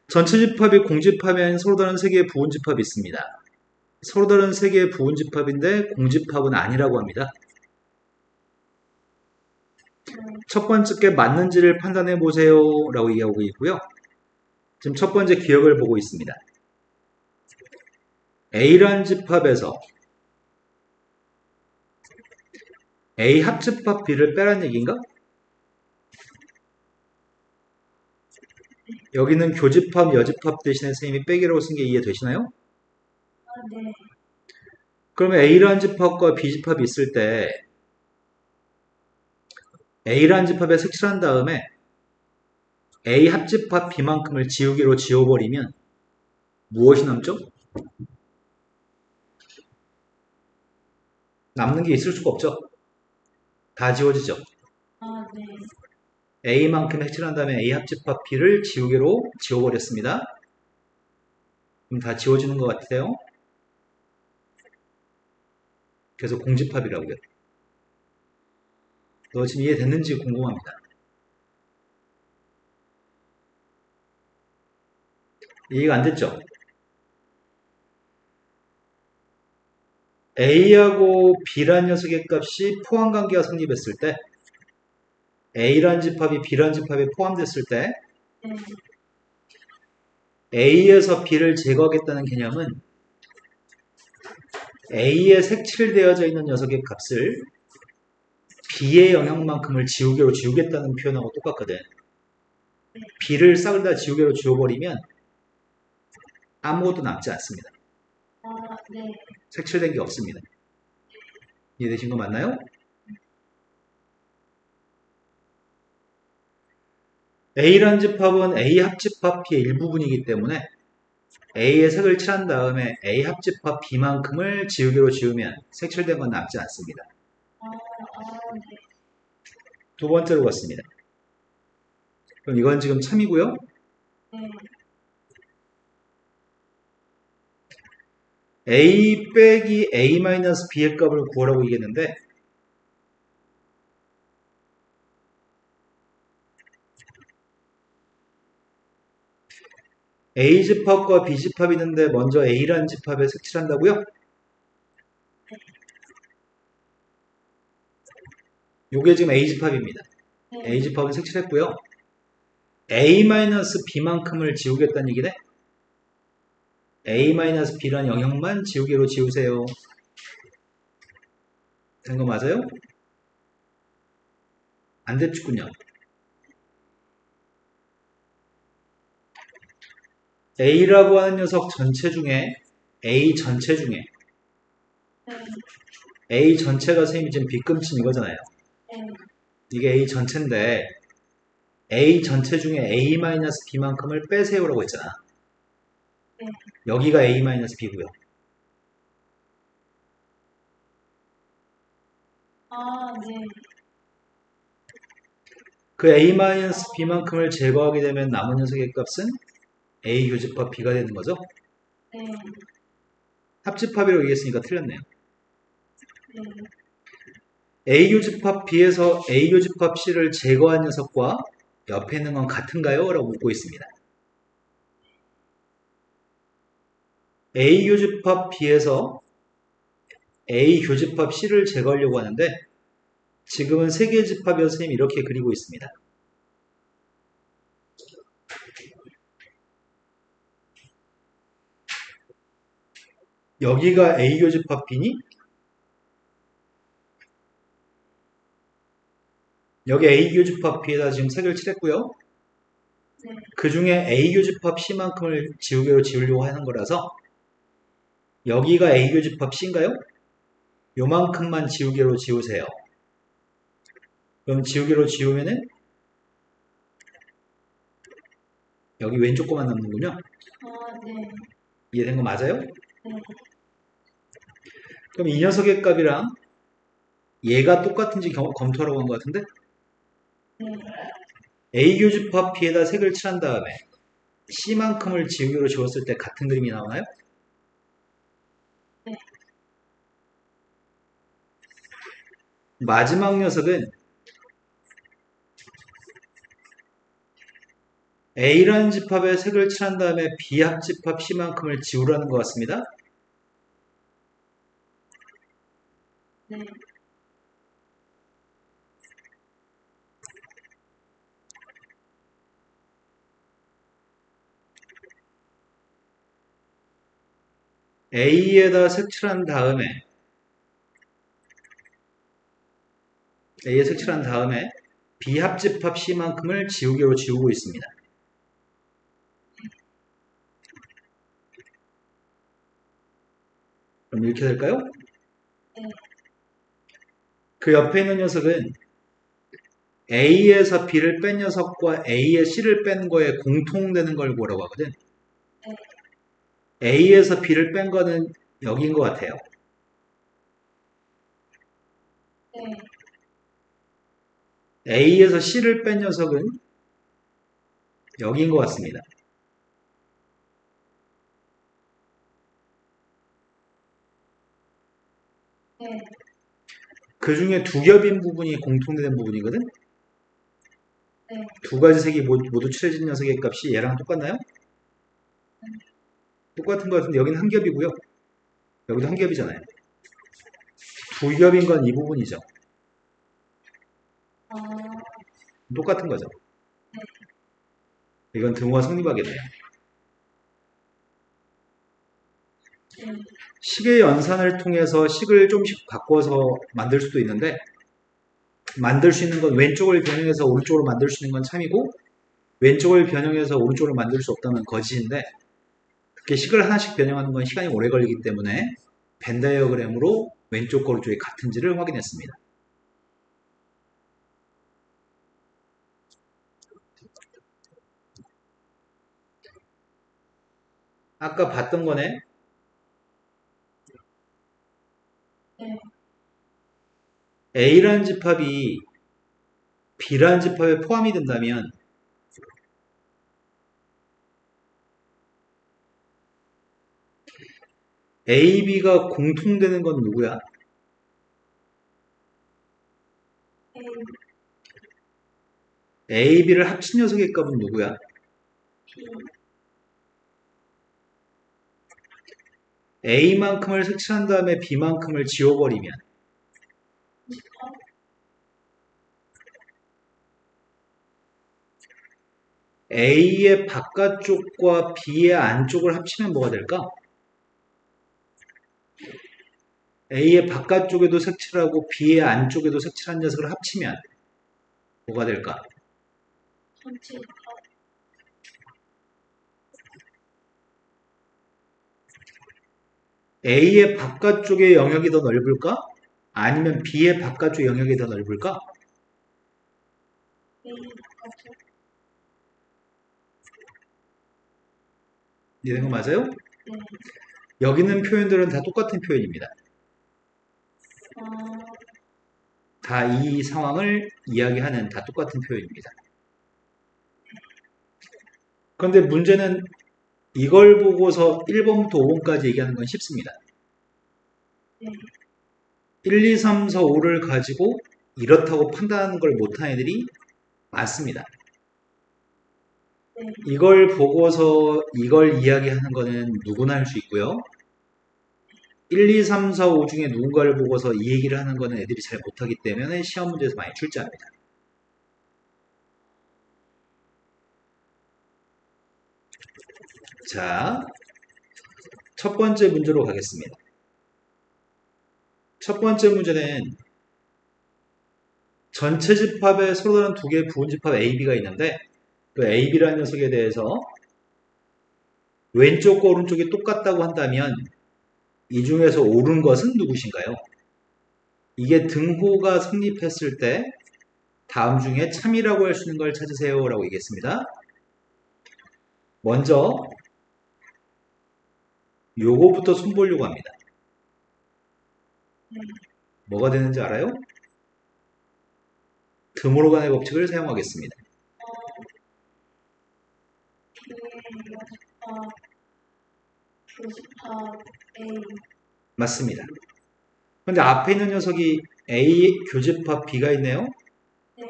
전체 집합이 공집합이 서로 다른 세 개의 부분집합이 있습니다. 서로 다른 세 개의 부분집합인데 공집합은 아니라고 합니다. 첫 번째 게 맞는지를 판단해 보세요 라고 얘기하고 있고요. 지금 첫 번째 기억을 보고 있습니다. A라는 집합에서 A 합집합 B를 빼라는 얘기인가? 여기는 교집합, 여집합 대신에 선생님이 빼기라고 쓴 게 이해되시나요? 네. 그러면 A라는 집합과 B집합이 있을 때 A라는 집합에 색칠한 다음에 A 합집합 B만큼을 지우개로 지워버리면 무엇이 남죠? 남는 게 있을 수가 없죠. 다 지워지죠. 네. A만큼 색칠한 다음에 A 합집합 B를 지우개로 지워버렸습니다. 그럼 다 지워지는 것 같아요. 그래서 공집합이라고요. 너 지금 이해됐는지 궁금합니다. 이해가 안 됐죠? A하고 B란 녀석의 값이 포함관계가 성립했을 때 A란 집합이 B란 집합에 포함됐을 때 네. A에서 B를 제거하겠다는 개념은 A에 색칠되어져 있는 녀석의 값을 B의 영역만큼을 지우개로 지우겠다는 표현하고 똑같거든. B를 싹을 다 지우개로 지워버리면 아무것도 남지 않습니다. 네. 색칠된 게 없습니다. 이해되신 거 맞나요? A란 집합은 A 합집합 B의 일부분이기 때문에 A에 색을 칠한 다음에 A 합집합 B만큼을 지우개로 지우면 색칠된 건 남지 않습니다. 네. 두 번째로 갔습니다. 그럼 이건 지금 참이고요. 네. A 빼기 A 마이너스 B의 값을 구하라고 얘기했는데 A집합과 B집합이 있는데 먼저 A라는 집합에 색칠한다고요? 요게 지금 A집합입니다. 네. A집합은 색칠했고요. A-B만큼을 지우겠다는 얘기네? A-B란 영역만 지우개로 지우세요. 된 거 맞아요? 안 됐군요. A라고 하는 녀석 전체 중에 A 전체 중에 네. A 전체가 선생님이 지금 B금친 이거잖아요. 네. 이게 A 전체인데 A 전체 중에 A-B만큼을 빼세요라고 했잖아. 네. 여기가 A-B고요. 네. 그 A-B만큼을 제거하게 되면 남은 녀석의 값은 A 교집합 B가 되는 거죠. 네. 합집합이라고 얘기했으니까 틀렸네요. 네. A 교집합 B에서 A 교집합 C를 제거한 녀석과 옆에 있는 건 같은가요? 라고 묻고 있습니다. A 교집합 B에서 A 교집합 C를 제거하려고 하는데 지금은 세 개의 집합이어서 선생님이 이렇게 그리고 있습니다. 여기가 A 교집합 B니? 여기 A 교집합 B에다 지금 색을 칠했고요. 네. 그 중에 A 교집합 C만큼을 지우개로 지우려고 하는 거라서 여기가 A 교집합 C인가요? 요만큼만 지우개로 지우세요. 그럼 지우개로 지우면은 여기 왼쪽 거만 남는군요. 네. 이해된 거 맞아요? 네. 그럼 이 녀석의 값이랑 얘가 똑같은지 검토하라고 한 것 같은데 네. A 교집합 B에다 색을 칠한 다음에 C만큼을 지우개로 지웠을 때 같은 그림이 나오나요? 네. 마지막 녀석은 A라는 집합에 색을 칠한 다음에 B 합집합 C만큼을 지우라는 것 같습니다. 네. A에다 색칠한 다음에 A에 색칠한 다음에 B 합집합 C만큼을 지우개로 지우고 있습니다. 그럼 이렇게 될까요? 네. 그 옆에 있는 녀석은 A에서 B를 뺀 녀석과 A에 C를 뺀 거에 공통되는 걸 뭐라고 하거든? 네. A에서 B를 뺀 거는 여기인 것 같아요. 네. A에서 C를 뺀 녀석은 여기인 것 같습니다. 네. 그 중에 두 겹인 부분이 공통되는 부분이거든? 네. 두 가지 색이 모두 칠해진 녀석의 값이 얘랑 똑같나요? 똑같은 것 같은데 여기는 한 겹이고요. 여기도 한 겹이잖아요. 두 겹인 건 이 부분이죠. 아, 똑같은 거죠. 이건 등호가 성립하겠네요. 네. 식의 연산을 통해서 식을 좀씩 바꿔서 만들 수도 있는데 만들 수 있는 건 왼쪽을 변형해서 오른쪽으로 만들 수 있는 건 참이고 왼쪽을 변형해서 오른쪽으로 만들 수 없다는 거짓인데 그렇게 식을 하나씩 변형하는 건 시간이 오래 걸리기 때문에 벤 다이어그램으로 왼쪽과 오른쪽이 같은지를 확인했습니다. 아까 봤던 거네. 네. A라는 집합이 B라는 집합에 포함이 된다면 A, B가 공통되는 건 누구야? A, A, B를 합친 녀석의 값은 누구야? B, A만큼을 색칠한 다음에 B만큼을 지워버리면 A의 바깥쪽과 B의 안쪽을 합치면 뭐가 될까? A의 바깥쪽에도 색칠하고 B의 안쪽에도 색칠한 녀석을 합치면 뭐가 될까? 전체 A의 바깥쪽의 영역이 더 넓을까? 아니면 B의 바깥쪽 영역이 더 넓을까? A 바깥쪽. 이해된 거 맞아요? 네. 여기 있는 표현들은 다 똑같은 표현입니다. 아, 다 이 상황을 이야기하는 다 똑같은 표현입니다. 그런데 문제는 이걸 보고서 1번부터 5번까지 얘기하는 건 쉽습니다. 네. 1, 2, 3, 4, 5를 가지고 이렇다고 판단하는 걸 못한 애들이 많습니다. 네. 이걸 보고서 이걸 이야기하는 거는 누구나 할 수 있고요. 1, 2, 3, 4, 5 중에 누군가를 보고서 이 얘기를 하는 거는 애들이 잘 못하기 때문에 시험 문제에서 많이 출제합니다. 자, 첫 번째 문제로 가겠습니다. 첫 번째 문제는 전체 집합에 서로 다른 두 개의 부분 집합 A, B가 있는데 그 A, B라는 녀석에 대해서 왼쪽과 오른쪽이 똑같다고 한다면 이 중에서 옳은 것은 누구신가요? 이게 등호가 성립했을 때 다음 중에 참이라고 할 수 있는 걸 찾으세요 라고 얘기했습니다. 먼저 요거부터 손보려고 합니다. 네. 뭐가 되는지 알아요? 드모로간의 법칙을 사용하겠습니다. B의 여집합, 교집합 A. 맞습니다. 근데 앞에 있는 녀석이 A 교집합 B가 있네요. 네.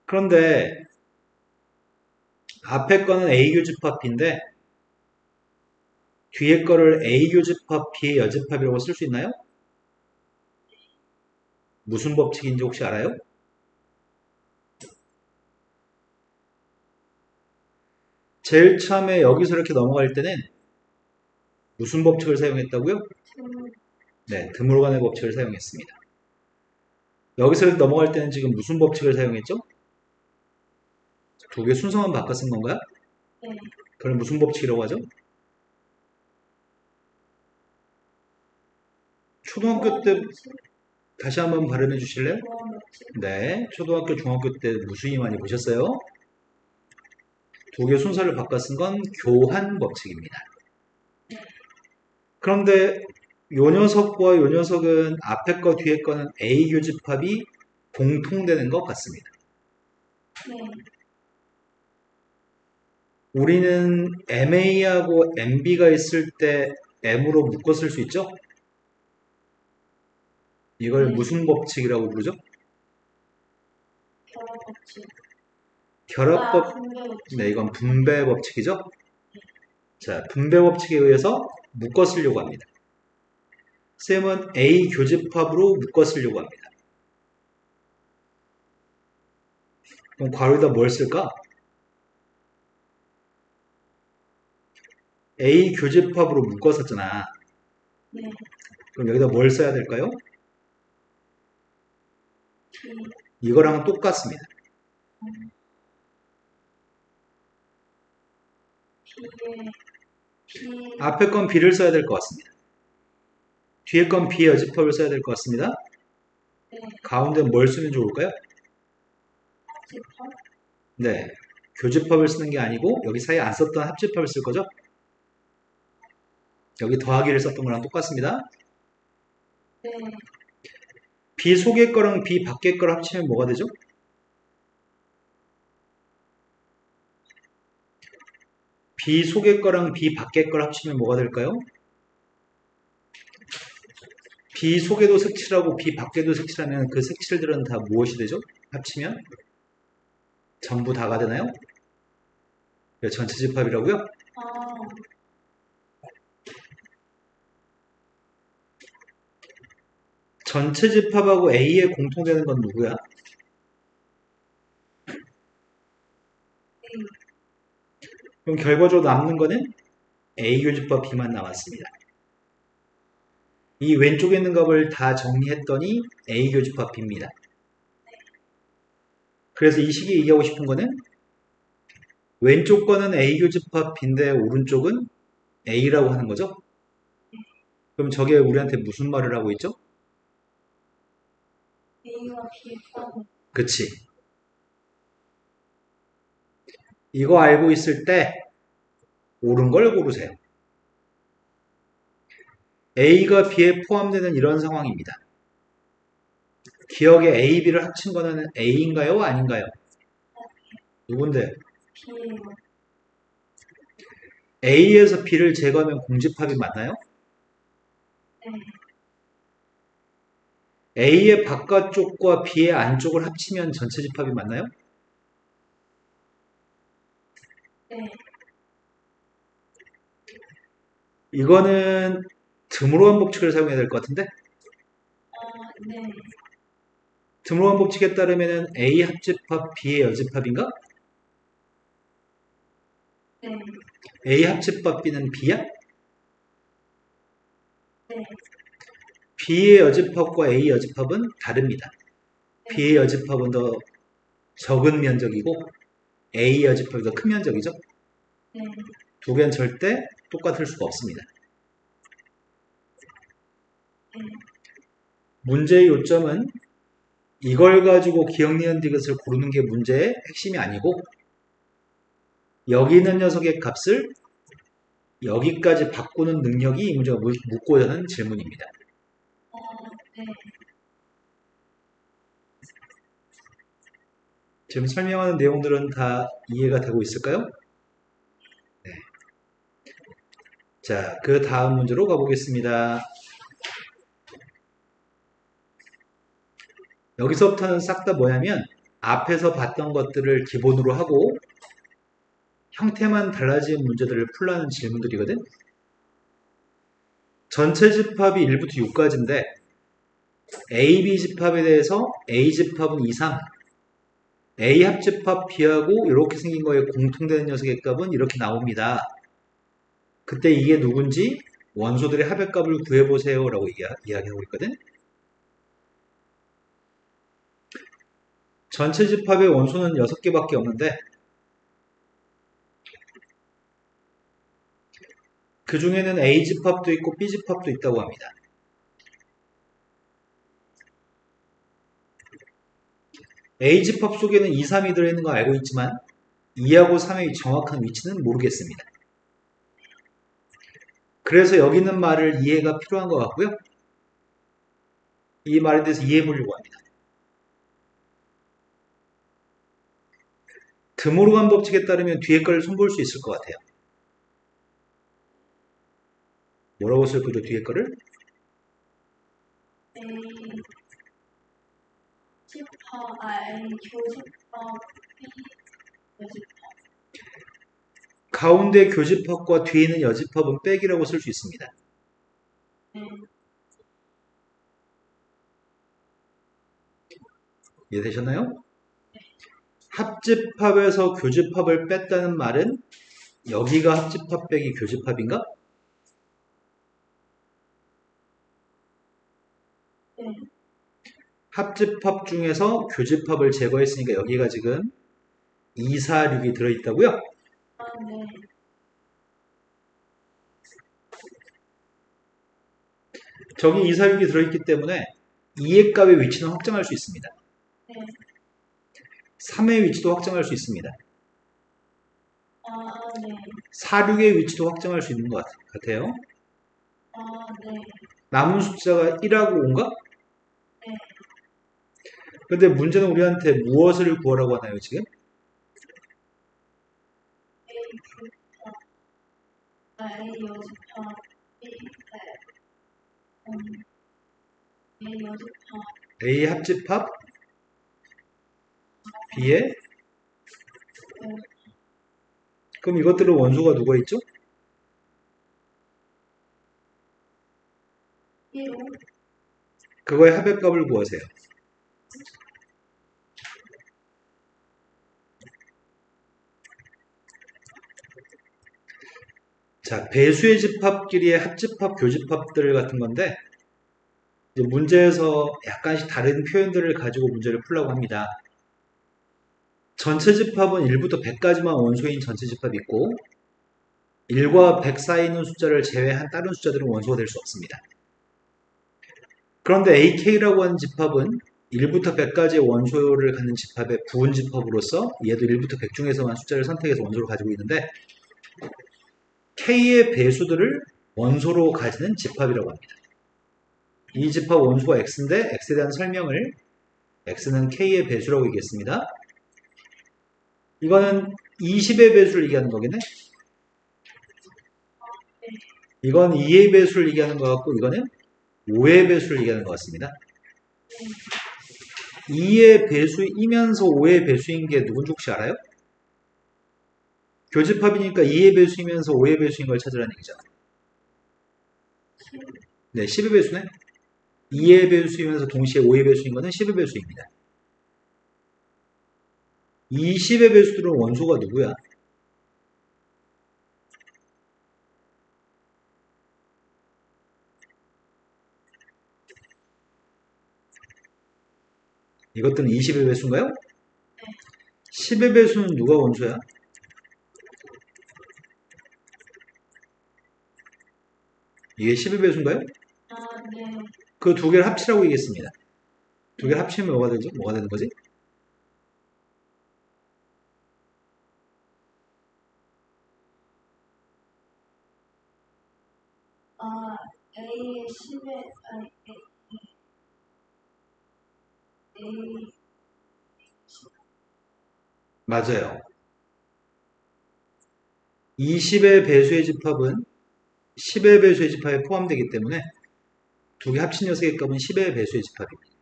그런데 앞에 거는 A 교집합 B인데 뒤에 거를 A 교집합 B의 여집합이라고 쓸 수 있나요? 무슨 법칙인지 혹시 알아요? 제일 처음에 여기서 이렇게 넘어갈 때는 무슨 법칙을 사용했다고요? 등, 네, 드모로간의 법칙을 사용했습니다. 여기서 이렇게 넘어갈 때는 지금 무슨 법칙을 사용했죠? 두 개 순서만 바꿔 쓴 건가요? 네. 그걸 무슨 법칙이라고 하죠? 초등학교 때 법칙, 다시 한번 발음해 주실래요? 보안 법칙. 네, 초등학교, 중학교 때 무수히 많이 보셨어요. 두 개 순서를 바꿔 쓴 건 교환 법칙입니다. 그런데 요 녀석과 요 녀석은 앞에 거 뒤에 거는 A 교집합이 공통되는 것 같습니다. 네. 우리는 MA하고 MB가 있을 때 M으로 묶어 쓸 수 있죠? 이걸 네. 무슨 법칙이라고 부르죠? 결합 법칙. 결합법, 분배 법칙. 네, 이건 분배 법칙이죠? 자, 분배 법칙에 의해서 묶어 쓰려고 합니다. 쌤은 A 교집합으로 묶어 쓰려고 합니다. 그럼 괄호에다 뭘 쓸까? A 교집합으로 묶어 썼잖아. 네. 그럼 여기다 뭘 써야 될까요? B, 이거랑은 똑같습니다. B에, B, 앞에 건 B를 써야 될 것 같습니다. 뒤에 건 B의 여집합을 써야 될 것 같습니다. 네. 가운데 뭘 쓰면 좋을까요? 집합, 네. 교집합을 쓰는 게 아니고 여기 사이에 안 썼던 합집합을 쓸 거죠? 여기 더하기를 썼던 거랑 똑같습니다. 네. B 속의 거랑 B 밖의 거를 합치면 뭐가 되죠? B 속의 거랑 B 밖의 걸 합치면 뭐가 될까요? B 속에도 색칠하고 B 밖에도 색칠하면 그 색칠들은 다 무엇이 되죠? 합치면? 전부 다가 되나요? 네, 전체 집합이라고요? 아, 전체 집합하고 A에 공통되는 건 누구야? A, 그럼 결과적으로 남는 거는 A 교집합 B만 남았습니다. 이 왼쪽에 있는 값을 다 정리했더니 A 교집합 B입니다. 그래서 이 시기에 얘기하고 싶은 거는 왼쪽 거는 A 교집합 B인데 오른쪽은 A라고 하는 거죠? 그럼 저게 우리한테 무슨 말을 하고 있죠? A와 B의 포함. 그치. 이거 알고 있을 때 옳은 걸 고르세요. A가 B에 포함되는 이런 상황입니다. 기억에 A, B를 합친 거는 A인가요? 아닌가요? 누군데? B예요. A에서 B를 제거하면 공집합이 맞나요? 네. A의 바깥쪽과 B의 안쪽을 합치면 전체 집합이 맞나요? 네. 이거는 드물어한 법칙을 사용해야 될 것 같은데 네. 드물어한 법칙에 따르면 A 합집합 B의 여집합인가? 네. A 합집합 B는 B야? 네. B의 여집합과 A 여집합은 다릅니다. 네. B의 여집합은 더 적은 면적이고 A 여집합이 더 큰 면적이죠. 네. 두 개는 절대 똑같을 수가 없습니다. 네. 문제의 요점은 이걸 가지고 기억, 니은, 디귿을 고르는 게 문제의 핵심이 아니고 여기 있는 녀석의 값을 여기까지 바꾸는 능력이 이 문제가 묻고자 하는 질문입니다. 네. 지금 설명하는 내용들은 다 이해가 되고 있을까요? 네. 자, 그 다음 문제로 가보겠습니다. 여기서부터는 싹 다 뭐냐면 앞에서 봤던 것들을 기본으로 하고 형태만 달라진 문제들을 풀라는 질문들이거든. 전체 집합이 1부터 6까지인데 A, B 집합에 대해서 A 집합은 2, 3, A 합집합 B하고 이렇게 생긴 거에 공통되는 녀석의 값은 이렇게 나옵니다. 그때 이게 누군지 원소들의 합의값을 구해보세요 라고 이야기하고 있거든. 전체 집합의 원소는 6개밖에 없는데 그 중에는 A집합도 있고 B집합도 있다고 합니다. A집합 속에는 2, 3이 들어있는 거 알고 있지만 2하고 3의 정확한 위치는 모르겠습니다. 그래서 여기 있는 말을 이해가 필요한 것 같고요. 이 말에 대해서 이해해 보려고 합니다. 드모르간 법칙에 따르면 뒤에 걸 손볼 수 있을 것 같아요. 뭐라고 쓸 거죠, 뒤에 거를? A 집합, A 교집합, B 여집합. 가운데 교집합과 뒤에 있는 여집합은 빼기라고 쓸 수 있습니다. 네. 이해되셨나요? 합집합에서 교집합을 뺐다는 말은 여기가 합집합 빼기 교집합인가? 네. 합집합 중에서 교집합을 제거했으니까 여기가 지금 2, 4, 6이 들어있다고요? 아, 네. 저기 2, 4, 6이 들어있기 때문에 2의 값의 위치는 확정할 수 있습니다. 네. 3의 위치도 확정할 수 있습니다. 아, 네. 4, 6의 위치도 확정할 수 있는 것 같아요. 아, 네. 남은 숫자가 1하고 5인가? 네. 근데 문제는 우리한테 무엇을 구하라고 하나요, 지금? A 교집합, A 여집합, B A 여집합. A 합집합, B의 네. 그럼 이것들은 원소가 누가 있죠? 1, 5. 그거의 합의값을 구하세요. 자, 배수의 집합끼리의 합집합, 교집합들 같은 건데 이제 문제에서 약간씩 다른 표현들을 가지고 문제를 풀려고 합니다. 전체 집합은 1부터 100까지만 원소인 전체 집합이 있고 1과 100 사이에 있는 숫자를 제외한 다른 숫자들은 원소가 될 수 없습니다. 그런데 AK라고 하는 집합은 1부터 100까지의 원소를 갖는 집합의 부분 집합으로서 얘도 1부터 100 중에서만 숫자를 선택해서 원소로 가지고 있는데 K의 배수들을 원소로 가지는 집합이라고 합니다. 이 집합 원소가 X인데 X에 대한 설명을 X는 K의 배수라고 얘기했습니다. 이거는 20의 배수를 얘기하는 거겠네? 이건 2의 배수를 얘기하는 것 같고 이거는 5의 배수를 얘기하는 것 같습니다. 2의 배수이면서 5의 배수인 게 누군지 혹시 알아요? 교집합이니까 2의 배수이면서 5의 배수인 걸 찾으라는 얘기잖아. 네, 10의 배수네. 2의 배수이면서 동시에 5의 배수인 거는 10의 배수입니다. 20의 배수들은 원소가 누구야? 이것들은 20의 배수인가요? 10의 배수는 누가 원소야? 이게 10의 배수인가요? 아, 네. 그 두 개를 합치라고 얘기했습니다. 두 개를 합치면 뭐가 되죠? 뭐가 되는 거지? 아, A 10에, 아니, A, 맞아요. 20의 배수의 집합은 10의 배수의 집합에 포함되기 때문에 두 개 합친 녀석의 값은 10의 배수의 집합입니다.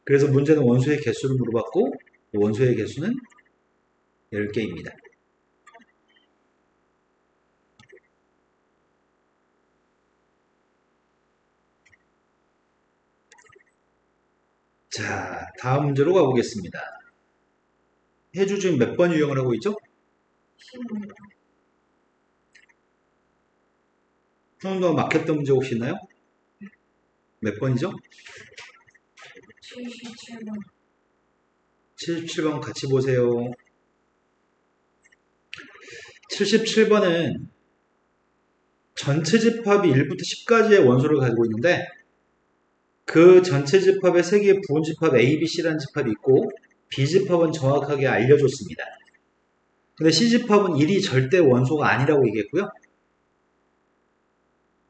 그래서 문제는 원소의 개수를 물어봤고 원소의 개수는 10개입니다. 자, 다음 문제로 가보겠습니다. 해주 지금 몇 번 유형을 하고 있죠? 10입니다. 형도 막혔던 문제 혹시 있나요? 몇 번이죠? 77번. 77번 같이 보세요. 77번은 전체 집합이 1부터 10까지의 원소를 가지고 있는데 그 전체 집합의 세 개의 부분 집합 A, B, C라는 집합이 있고 B 집합은 정확하게 알려줬습니다. 근데 C 집합은 1이 절대 원소가 아니라고 얘기했고요.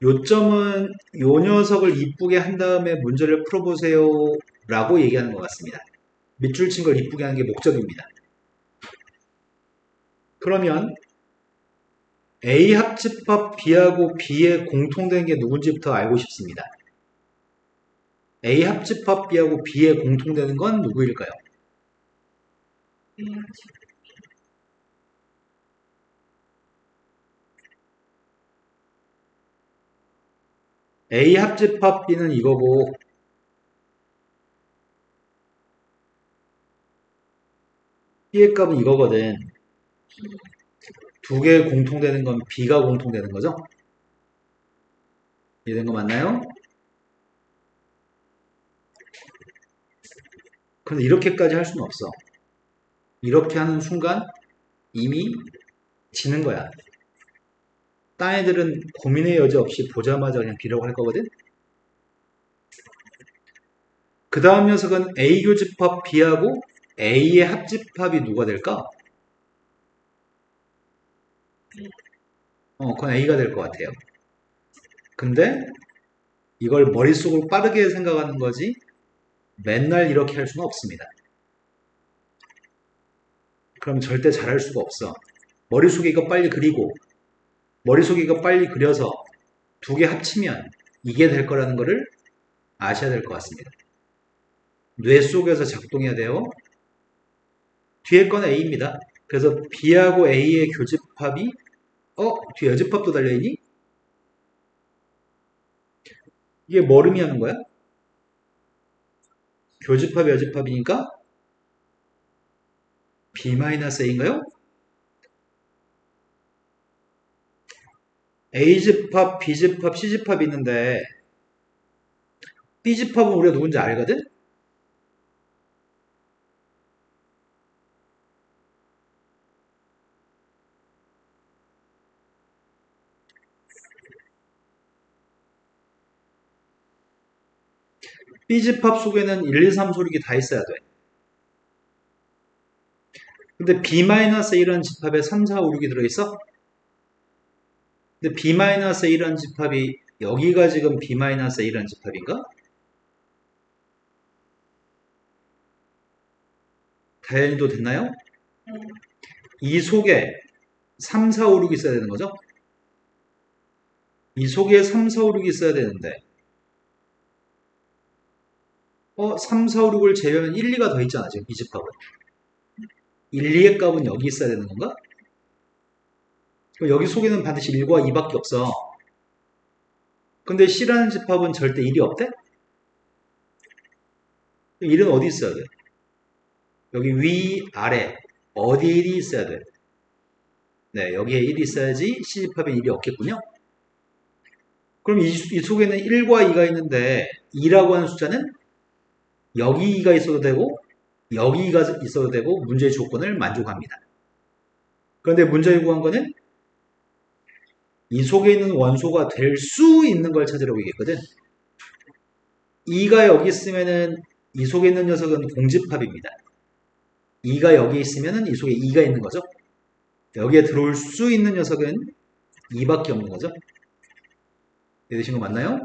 요점은 요 녀석을 이쁘게 한 다음에 문제를 풀어보세요 라고 얘기하는 것 같습니다. 밑줄 친 걸 이쁘게 하는 게 목적입니다. 그러면 A 합집합 B하고 B의 공통된 게 누군지부터 알고 싶습니다. A 합집합 B하고 B의 공통되는 건 누구일까요? A 합집합 B는 이거고 B의 값은 이거거든. 두 개 공통되는 건 B가 공통되는 거죠? 이해된 거 맞나요? 그런데 이렇게까지 할 수는 없어. 이렇게 하는 순간 이미 지는 거야. 딴 애들은 고민의 여지 없이 보자마자 그냥 B라고 할 거거든? 그 다음 녀석은 A 교집합 B하고 A의 합집합이 누가 될까? 그건 A가 될 것 같아요. 근데 이걸 머릿속으로 빠르게 생각하는 거지 맨날 이렇게 할 수는 없습니다. 그럼 절대 잘할 수가 없어. 머릿속에 이거 빨리 그리고 머릿속에 이거 빨리 그려서 두 개 합치면 이게 될 거라는 거를 아셔야 될 것 같습니다. 뇌 속에서 작동해야 돼요. 뒤에 건 A입니다. 그래서 B하고 A의 교집합이 뒤에 여집합도 달려있니? 이게 뭘 의미하는 거야? 교집합이 여집합이니까 B-A인가요? A집합, B집합, C집합이 있는데 B집합은 우리가 누군지 알거든? B집합 속에는 1, 2, 3 소리기 다 있어야 돼. 근데 B-A라는 집합에 3, 4, 5, 6이 들어있어? 근데 B-A라는 집합이 여기가 지금 B-A라는 집합인가? 다현이도 됐나요? 이 속에 3, 4, 5, 6이 있어야 되는 거죠? 이 속에 3, 4, 5, 6이 있어야 되는데 3, 4, 5, 6을 제외하면 1, 2가 더 있잖아 지금 이 집합은. 1, 2의 값은 여기 있어야 되는 건가? 그럼 여기 속에는 반드시 1과 2밖에 없어. 근데 C라는 집합은 절대 1이 없대? 1은 어디 있어야 돼? 여기 위, 아래 어디에 1이 있어야 돼? 네, 여기에 1이 있어야지 C집합에 1이 없겠군요. 그럼 이 속에는 1과 2가 있는데 2라고 하는 숫자는 여기 2가 있어도 되고 여기 2가 있어도 되고 문제의 조건을 만족합니다. 그런데 문제에 구한 거는 이 속에 있는 원소가 될 수 있는 걸 찾으려고 얘기했거든. 2가 여기 있으면은 이 속에 있는 녀석은 공집합입니다. 2가 여기 있으면은 이 속에 2가 있는 거죠. 여기에 들어올 수 있는 녀석은 2밖에 없는 거죠. 이해되신 거 맞나요?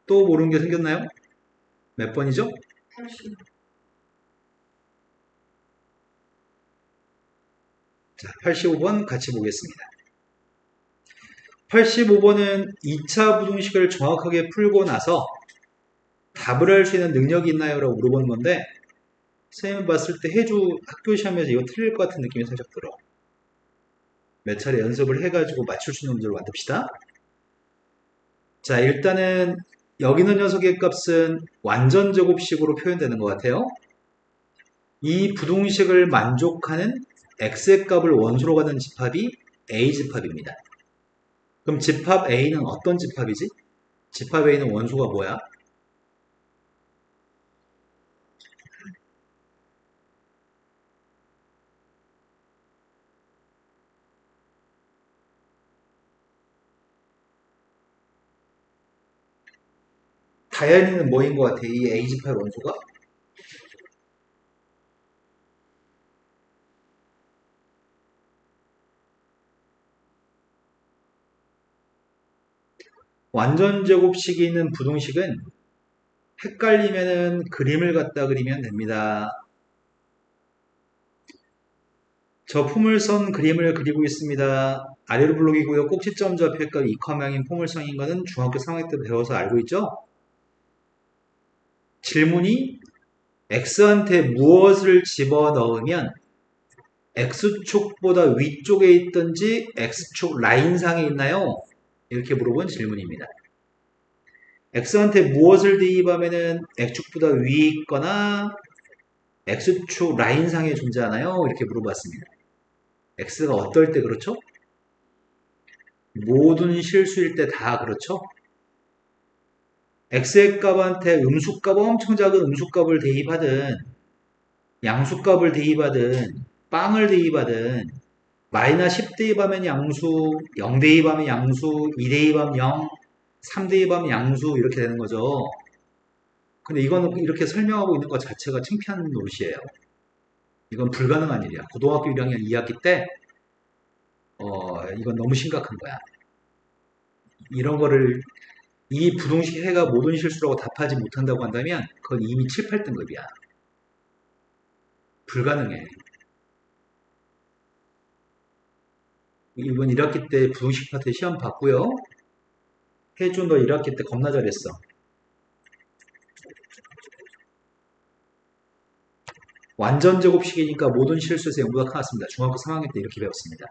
또 모르는 게 생겼나요? 몇 번이죠? 80. 자, 85번 같이 보겠습니다. 85번은 2차 부등식을 정확하게 풀고 나서 답을 할 수 있는 능력이 있나요? 라고 물어보는 건데 선생님이 봤을 때 해주 학교 시험에서 이거 틀릴 것 같은 느낌이 살짝 들어. 몇 차례 연습을 해가지고 맞출 수 있는 문제를 만듭시다. 자, 일단은 여기 있는 녀석의 값은 완전 제곱식으로 표현되는 것 같아요. 이 부등식을 만족하는 x의 값을 원소로 가는 집합이 A집합입니다. 그럼 집합 A는 어떤 집합이지? 집합 A는 원소가 뭐야? 다현이는 뭐인 것 같아? 이 A집합 원소가? 완전 제곱 시기는 부등식은 헷갈리면은 그림을 갖다 그리면 됩니다. 저 포물선 그림을 그리고 있습니다. 아래로 블록이고요. 꼭지점 좌표가 이커명인 포물선인 거는 중학교 3학년 때 배워서 알고 있죠? 질문이 x한테 무엇을 집어넣으면 x축보다 위쪽에 있든지 x축 라인상에 있나요? 이렇게 물어본 질문입니다. x한테 무엇을 대입하면은 x축보다 위에 있거나 x축 라인상에 존재하나요? 이렇게 물어봤습니다. x가 어떨 때 그렇죠? 모든 실수일 때 다 그렇죠? x의 값한테 음수값 엄청 작은 음수값을 대입하든 양수값을 대입하든 빵을 대입하든 마이너스 10 대입하면 양수, 0 대입하면 양수, 2 대입하면 0, 3 대입하면 양수 이렇게 되는 거죠. 근데 이거는 이렇게 설명하고 있는 것 자체가 창피한 노릇이에요. 이건 불가능한 일이야. 고등학교 1학년 2학기 때 이건 너무 심각한 거야. 이런 거를 이 부동식 해가 모든 실수라고 답하지 못한다고 한다면 그건 이미 7, 8등급이야. 불가능해. 이번 1학기 때 부동식 파트 시험 봤고요. 해준 너 1학기 때 겁나 잘했어. 완전 제곱식이니까 모든 실수에서 0보다 커났습니다. 중학교 3학년 때 이렇게 배웠습니다.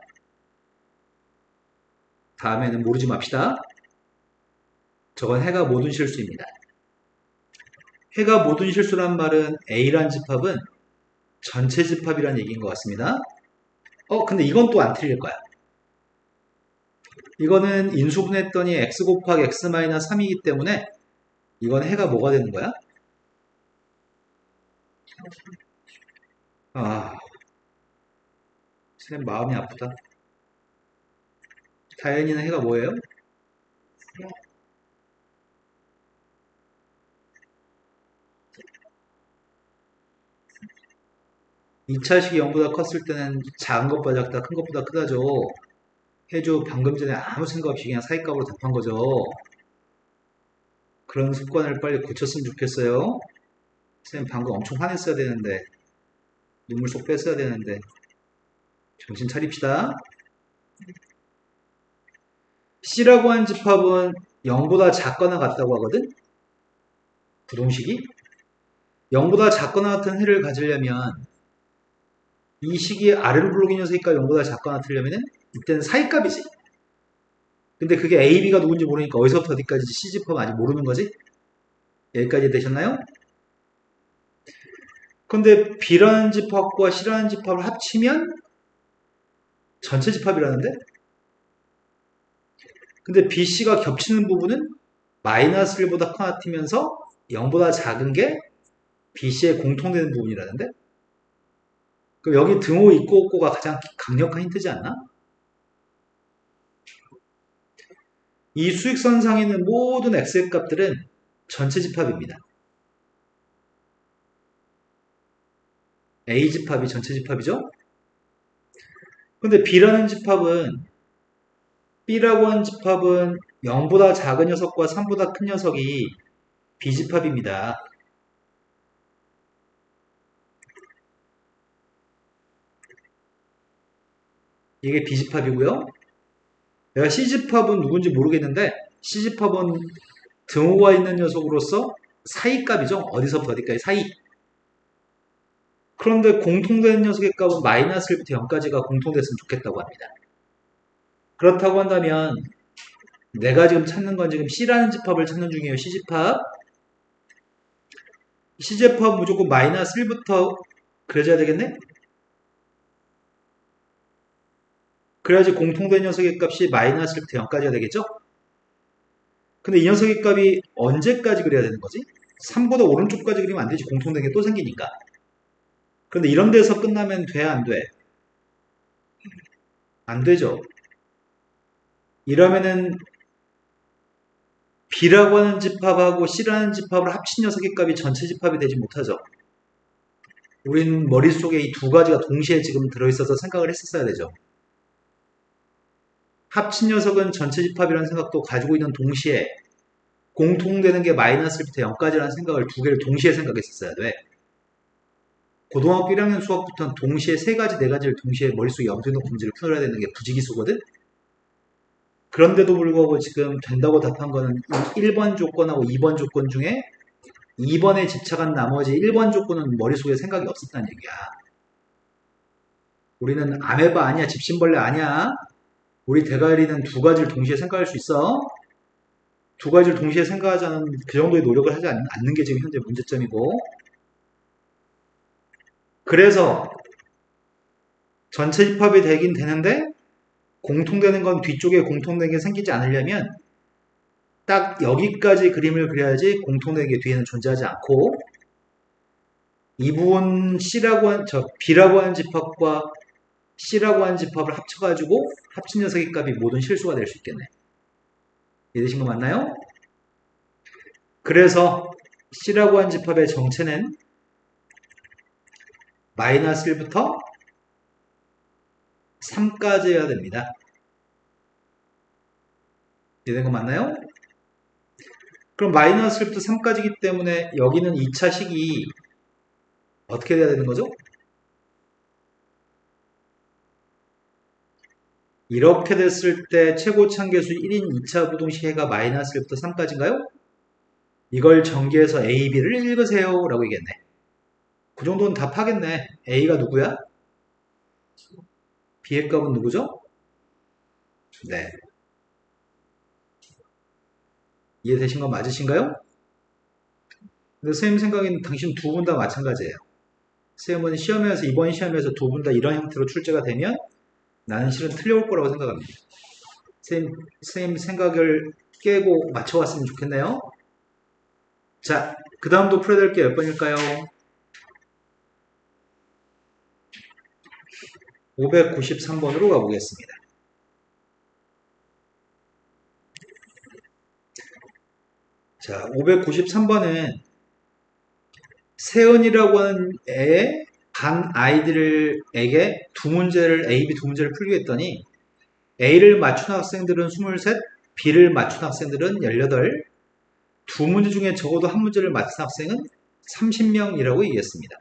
다음에는 모르지 맙시다. 저건 해가 모든 실수입니다. 해가 모든 실수란 말은 A란 집합은 전체 집합이란 얘기인 것 같습니다. 근데 이건 또 안 틀릴 거야. 이거는 인수분했더니 x 곱하기 x 마이너스 3이기 때문에 이건 해가 뭐가 되는 거야? 쌤 마음이 아프다. 다현이는 해가 뭐예요? 2차식이 0보다 컸을 때는 작은 것보다 작다, 큰 것보다 크다죠. 해주 방금 전에 아무 생각 없이 그냥 사이값으로 답한 거죠. 그런 습관을 빨리 고쳤으면 좋겠어요. 쌤 방금 엄청 화냈어야 되는데 눈물 쏙 뺐어야 되는데 정신 차립시다. C라고 한 집합은 0보다 작거나 같다고 하거든? 부동식이? 0보다 작거나 같은 해를 가지려면 이 식이 아래로 블록인 녀석이니까 0보다 작거나 같으려면 이때는 사이값이지. 근데 그게 A, B가 누군지 모르니까 어디서부터 어디까지 C집합 아직 모르는 거지? 여기까지 되셨나요? 근데 B라는 집합과 C라는 집합을 합치면 전체 집합이라는데? 근데 B, C가 겹치는 부분은 마이너스 1보다 커 같으면서 0보다 작은 게 B, C의 공통되는 부분이라는데? 그럼 여기 등호 있고 없고가 가장 강력한 힌트지 않나? 이 수익선상에 있는 모든 x의 값들은 전체 집합입니다. A 집합이 전체 집합이죠? 근데 B라는 집합은 B라고 한 집합은 0보다 작은 녀석과 3보다 큰 녀석이 B집합입니다. 이게 B집합이고요. 내가 C집합은 누군지 모르겠는데 C집합은 등호가 있는 녀석으로서 사이값이죠. 어디서부터 어디까지 사이. 그런데 공통되는 녀석의 값은 마이너스 1부터 0까지가 공통됐으면 좋겠다고 합니다. 그렇다고 한다면 내가 지금 찾는 건 지금 C라는 집합을 찾는 중이에요. C집합. C집합 무조건 마이너스 1부터 그려줘야 되겠네? 그래야지 공통된 녀석의 값이 마이너스 1부터 0까지가 되겠죠? 근데 이 녀석의 값이 언제까지 그려야 되는 거지? 3보다 오른쪽까지 그리면 안 되지. 공통된 게 또 생기니까. 그런데 이런 데서 끝나면 돼, 안 돼? 안 되죠. 이러면은 B라고 하는 집합하고 C라는 집합을 합친 녀석의 값이 전체 집합이 되지 못하죠. 우린 머릿속에 이 두 가지가 동시에 지금 들어있어서 생각을 했었어야 되죠. 합친 녀석은 전체 집합이라는 생각도 가지고 있는 동시에 공통되는 게 마이너스 1부터 0까지라는 생각을 두 개를 동시에 생각했었어야 돼. 고등학교 1학년 수학부터는 동시에 세 가지, 네 가지를 동시에 머릿속에 염두에 놓고 문제를 풀어야 되는 게 부지기수거든? 그런데도 불구하고 지금 된다고 답한 거는 1번 조건하고 2번 조건 중에 2번에 집착한 나머지 1번 조건은 머릿속에 생각이 없었다는 얘기야. 우리는 아메바 아니야, 집신벌레 아니야. 우리 대가리는 두 가지를 동시에 생각할 수 있어. 두 가지를 동시에 생각하지 않은 그 정도의 노력을 하지 않는 게 지금 현재 문제점이고. 그래서 전체 집합이 되긴 되는데 공통되는 건 뒤쪽에 공통된 게 생기지 않으려면 딱 여기까지 그림을 그려야지 공통된 게 뒤에는 존재하지 않고 이 부분 B라고 하는 집합과 C라고 하는 집합을 합쳐가지고 합친 녀석의 값이 모든 실수가 될 수 있겠네. 이해되신 거 맞나요? 그래서 C라고 하는 집합의 정체는 마이너스 1부터 3까지여야 됩니다. 이해된 거 맞나요? 그럼 마이너스 1부터 3까지이기 때문에 여기는 2차 식이 어떻게 돼야 되는 거죠? 이렇게 됐을 때 최고 참계수 1인 2차 부동식해가 마이너스 1부터 3까지인가요? 이걸 전개해서 A, B를 읽으세요 라고 얘기했네. 그 정도는 답하겠네. A가 누구야? B의 값은 누구죠? 네. 이해되신 거 맞으신가요? 근데 선생님 생각에는 당신 두 분 다 마찬가지예요. 선생님은 시험에서 이번 시험에서 두 분 다 이런 형태로 출제가 되면 나는 실은 틀려올 거라고 생각합니다. 선생님 생각을 깨고 맞춰왔으면 좋겠네요. 자, 그 다음도 풀어야 될 게 몇 번일까요? 593번으로 가보겠습니다. 자, 593번은 세연이라고 하는 애의 반 아이들에게 두 문제를, A, B 두 문제를 풀게 했더니 A를 맞춘 학생들은 23, B를 맞춘 학생들은 18, 두 문제 중에 적어도 한 문제를 맞춘 학생은 30명이라고 얘기했습니다.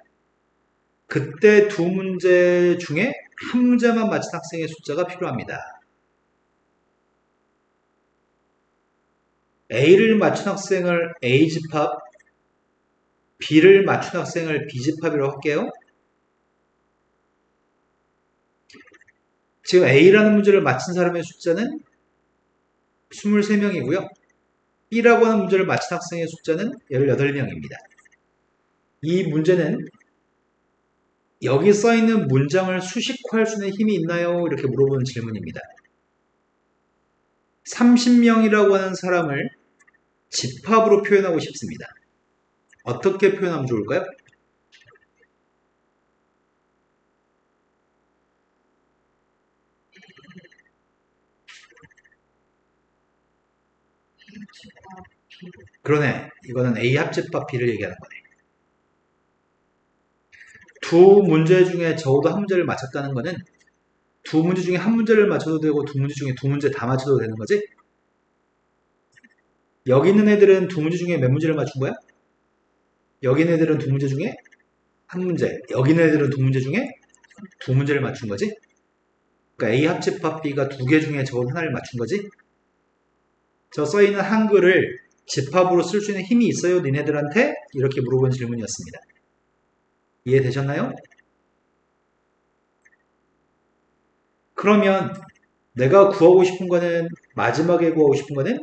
그때 두 문제 중에 한 문제만 맞춘 학생의 숫자가 필요합니다. A를 맞춘 학생을 A집합, B를 맞춘 학생을 B집합이라고 할게요. 지금 A라는 문제를 맞힌 사람의 숫자는 23명이고요. B라고 하는 문제를 맞힌 학생의 숫자는 18명입니다. 이 문제는 여기 써있는 문장을 수식화할 수 있는 힘이 있나요? 이렇게 물어보는 질문입니다. 30명이라고 하는 사람을 집합으로 표현하고 싶습니다. 어떻게 표현하면 좋을까요? 그러네. 이거는 A 합집합 B를 얘기하는 거네. 두 문제 중에 적어도 한 문제를 맞췄다는 거는 두 문제 중에 한 문제를 맞춰도 되고 두 문제 중에 두 문제 다 맞춰도 되는 거지? 여기 있는 애들은 두 문제 중에 몇 문제를 맞춘 거야? 여기 있는 애들은 두 문제 중에 한 문제, 여기 있는 애들은 두 문제 중에 두 문제를 맞춘 거지? 그러니까 A 합집합 B가 두 개 중에 적어도 하나를 맞춘 거지? 저 써있는 한글을 집합으로 쓸 수 있는 힘이 있어요? 니네들한테? 이렇게 물어본 질문이었습니다. 이해되셨나요? 그러면 내가 구하고 싶은 거는 마지막에 구하고 싶은 거는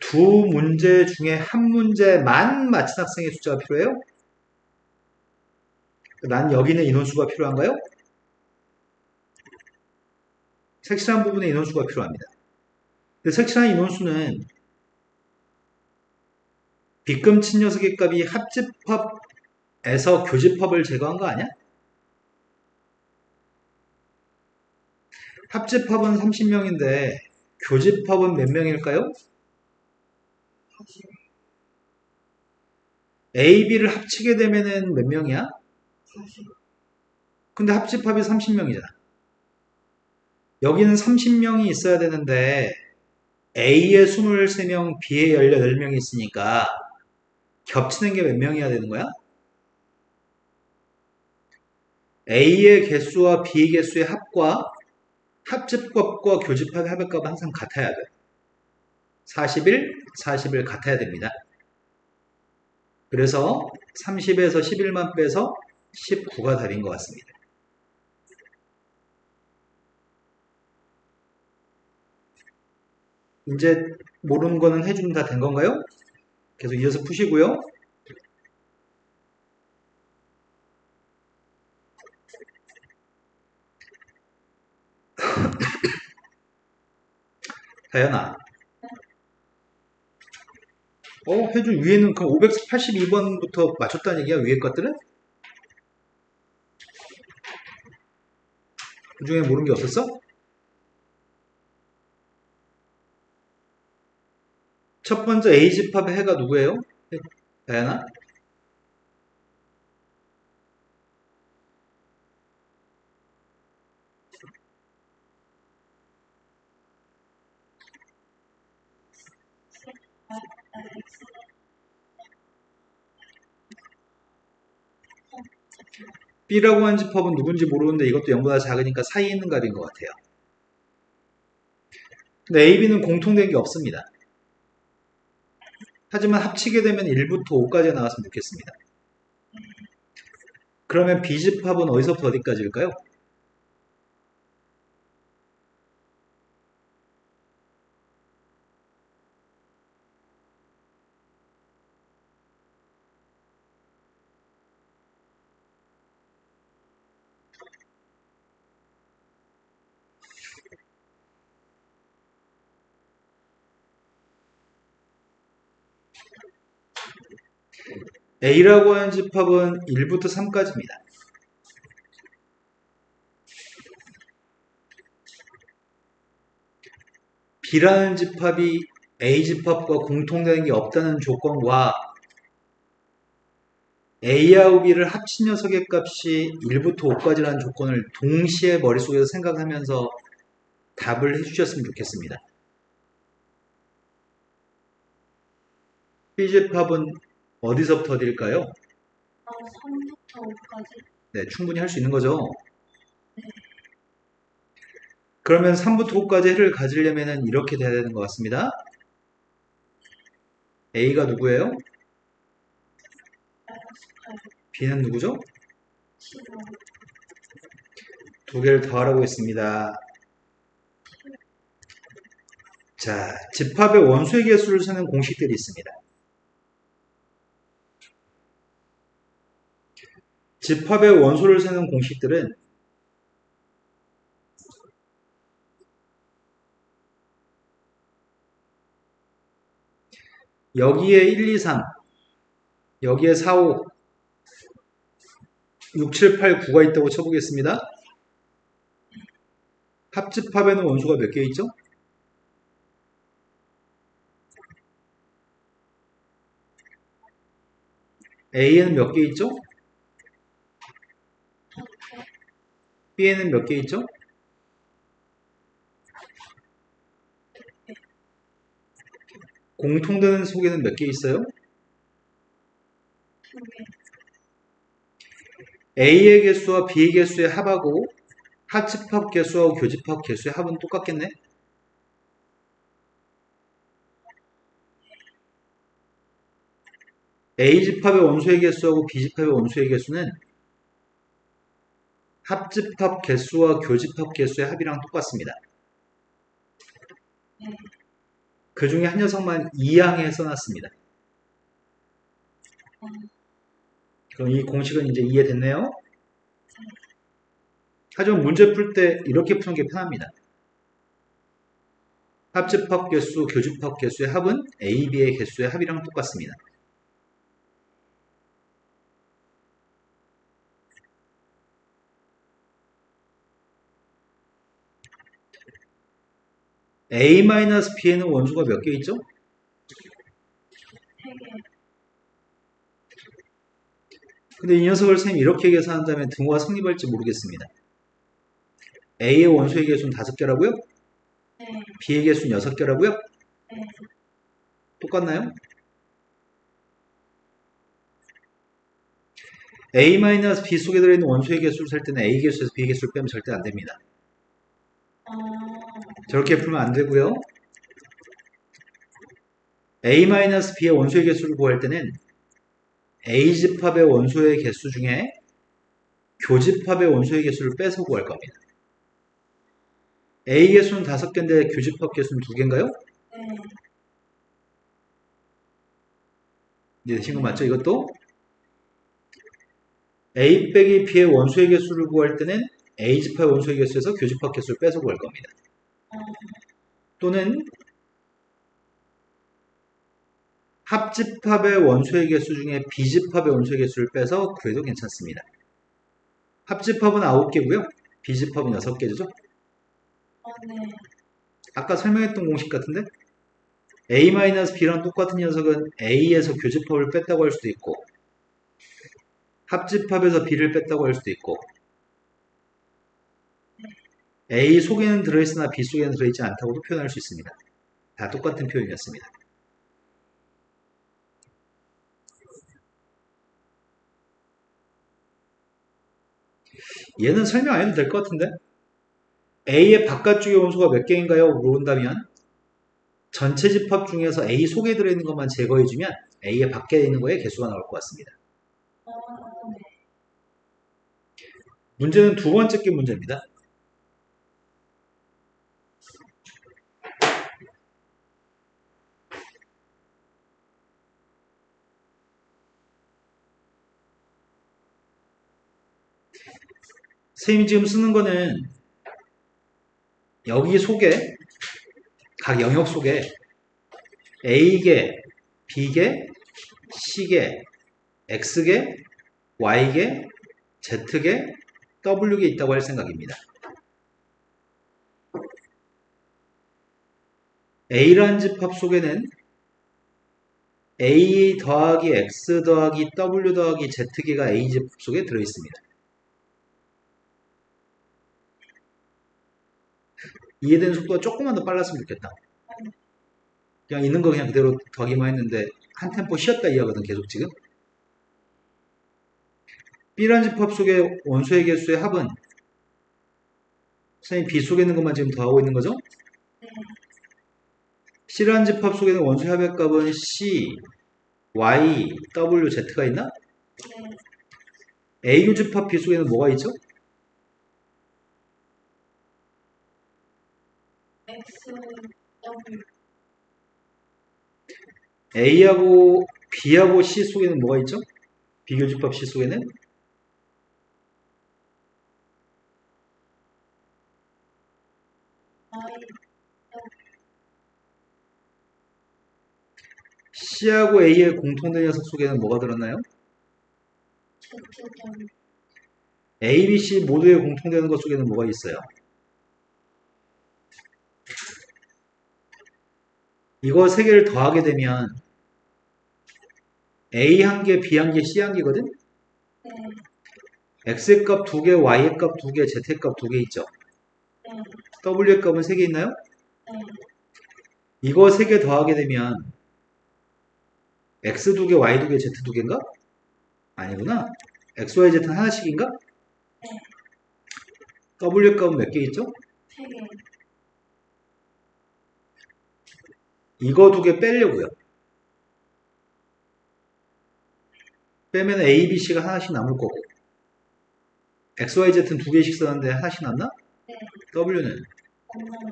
두 문제 중에 한 문제만 맞힌 학생의 숫자가 필요해요? 난 여기는 인원수가 필요한가요? 색칠한 부분에 인원수가 필요합니다. 근데 색칠한 인원수는 빗금친 녀석의 값이 합집합에서 교집합을 제거한 거 아니야? 합집합은 30명인데 교집합은 몇 명일까요? 40. A, B를 합치게 되면은 몇 명이야? 40. 근데 합집합이 30명이잖아. 여기는 30명이 있어야 되는데 A에 23명, B에 18명이 있으니까 겹치는 게 몇 명이어야 되는 거야? A의 개수와 B의 개수의 합과 합집값과 교집합의 합의값은 항상 같아야 돼. 41, 41 같아야 됩니다. 그래서 30에서 11만 빼서 19가 답인 것 같습니다. 이제 모르는 거는 해주면 다 된 건가요? 계속 이어서 푸시고요. 다현아. 해주 위에는 그 582번부터 맞췄다는 얘기야, 위에 것들은? 그 중에 모르는 게 없었어? 첫 번째 A집합의 해가 누구예요? 다현아? B라고 하는 집합은 누군지 모르는데 이것도 0보다 작으니까 사이에 있는 값인 것 같아요. 근데 A, B는 공통된 게 없습니다. 하지만 합치게 되면 1부터 5까지 나왔으면 좋겠습니다. 그러면 B집합은 어디서부터 어디까지일까요? A라고 하는 집합은 1부터 3까지입니다. B라는 집합이 A집합과 공통되는 게 없다는 조건과 A하고 B를 합친 녀석의 값이 1부터 5까지라는 조건을 동시에 머릿속에서 생각하면서 답을 해주셨으면 좋겠습니다. B집합은 어디서부터 어딜까요? 3부터 5까지. 네, 충분히 할 수 있는 거죠. 그러면 3부터 5까지 해를 가지려면 이렇게 돼야 되는 것 같습니다. A가 누구예요? B는 누구죠? 15. 두 개를 더하라고 했습니다. 자, 집합의 원소의 개수를 세는 공식들이 있습니다. 집합의 원소를 세는 공식들은 여기에 1, 2, 3, 여기에 4, 5, 6, 7, 8, 9가 있다고 쳐보겠습니다. 합집합에는 원소가 몇 개 있죠? A에는 몇 개 있죠? B에는 몇 개 있죠? 공통되는 속에는 몇 개 있어요? 2개. A의 개수와 B의 개수의 합하고 합집합 개수하고 교집합 개수의 합은 똑같겠네? A집합의 원소의 개수하고 B집합의 원소의 개수는 합집합 개수와 교집합 개수의 합이랑 똑같습니다. 그 중에 한 녀석만 이항에 써놨습니다. 그럼 이 공식은 이제 이해됐네요? 하지만 문제 풀 때 이렇게 푸는 게 편합니다. 합집합 개수, 교집합 개수의 합은 A, B의 개수의 합이랑 똑같습니다. A-B에는 원소가 몇 개 있죠? 근데 이 녀석을 선생님이 이렇게 계산한다면 등호가 성립할지 모르겠습니다. A의 원소의 개수는 5개라고요? 네, B의 개수는 6개라고요? 네, 똑같나요? A-B 속에 들어있는 원소의 개수를 살 때는 A 개수에서 B 개수를 빼면 절대 안 됩니다. 아, 저렇게 풀면 안 되고요. A-B의 원소의 개수를 구할 때는 A집합의 원소의 개수 중에 교집합의 원소의 개수를 빼서 구할 겁니다. A 개수는 5개인데 교집합 개수는 2개인가요? 네, 이제 되신 거 맞죠? 이것도 A 빼기 B의 원소의 개수를 구할 때는 A집합의 원소의 개수에서 교집합 개수를 빼서 구할 겁니다. 아, 또는 합집합의 원소의 개수 중에 B집합의 원소의 개수를 빼서 구해도 괜찮습니다. 합집합은 9개고요. B집합은 6개죠. 네, 아까 설명했던 공식 같은데 A-B랑 똑같은 녀석은 A에서 교집합을 뺐다고 할 수도 있고 합집합에서 B를 뺐다고 할 수도 있고 A 속에는 들어있으나 B 속에는 들어있지 않다고도 표현할 수 있습니다. 다 똑같은 표현이었습니다. 얘는 설명 안 해도 될 것 같은데 A의 바깥쪽의 원소가 몇 개인가요? 물어본다면 전체 집합 중에서 A 속에 들어있는 것만 제거해주면 A의 밖에 있는 거에 개수가 나올 것 같습니다. 네. 문제는 두 번째 게 문제입니다. 선생님이 지금 쓰는 거는 여기 속에 각 영역 속에 A개, B개, C개, X개, Y개, Z개, W개 있다고 할 생각입니다. A라는 집합 속에는 A 더하기 X 더하기 W 더하기 Z개가 A 집합 속에 들어있습니다. 이해되는 속도가 조금만 더 빨랐으면 좋겠다. 그냥 있는 거 그냥 그대로 더하기만 했는데 한 템포 쉬었다 이하거든 계속 지금. B라는 집합 속의 원소의 개수의 합은 선생님 B 속에 있는 것만 지금 더하고 있는 거죠? C라는 집합 속에 있는 원소의 합의 값은 C, Y, W, Z가 있나? A교 집합 B 속에는 뭐가 있죠? X, W, A하고 B하고 C 속에는 뭐가 있죠? 비교 집합 C 속에는 I, C하고 A의 공통된 녀석 속에는 뭐가 들었나요? Z, W, A, B, C 모두의 공통되는 것 속에는 뭐가 있어요? 이거 세 개를 더하게 되면 A 한 개, B 한 개, C 한 개거든? 네, X의 값 2개, Y의 값 2개, Z의 값 2개 있죠? 네, W의 값은 3개 있나요? 네, 이거 3개 더하게 되면 X 2개, Y 2개, Z 2개인가? 아니구나. X, Y, Z 하나씩인가? 네, W의 값은 몇 개 있죠? 3개, 이거 2개 빼려고요. 빼면 A, B, C가 하나씩 남을 거고 X, Y, Z는 2개씩 썼는데 하나씩 남나? 네, W는 없나요?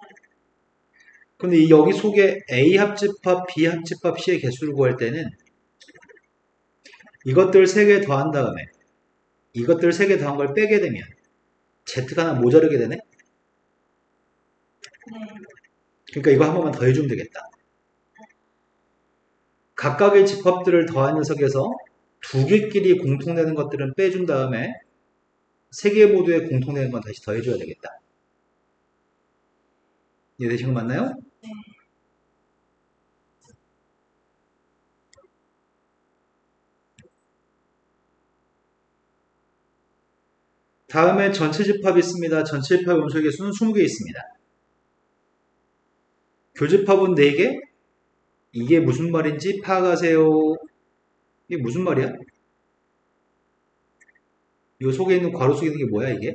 근데 여기 속에 A 합집합, B 합집합, C의 개수를 구할 때는 이것들 3개 더한 다음에 이것들 3개 더한 걸 빼게 되면 Z가 하나 모자르게 되네? 네, 그러니까 이거 한 번만 더 해주면 되겠다. 각각의 집합들을 더한 녀석에서 2개끼리 공통되는 것들은 빼준 다음에 3개 모두의 공통되는 건 다시 더해줘야 되겠다. 이해되신 거 맞나요? 네. 다음에 전체 집합이 있습니다. 전체 집합 원소의 개수는 20개 있습니다. 교집합은 4개? 이게 무슨 말인지 파악하세요. 이게 무슨 말이야? 이 속에 있는 괄호 속에 있는 게 뭐야 이게?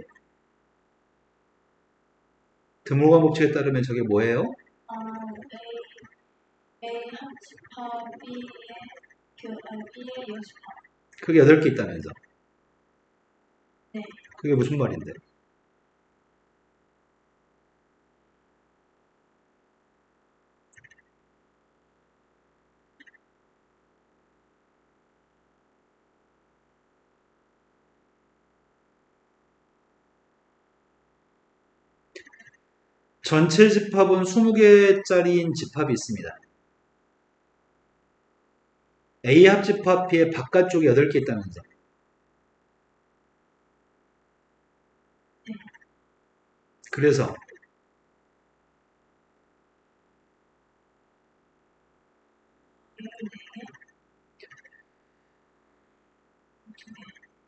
드물관 법칙에 따르면 저게 뭐예요? A 합집합 B의 여집합. 그게 8개 있다면서. 네. 그게 무슨 말인데? 전체 집합은 20개짜리인 집합이 있습니다. A 합집합 B의 바깥쪽에 8개 있다면서. 그래서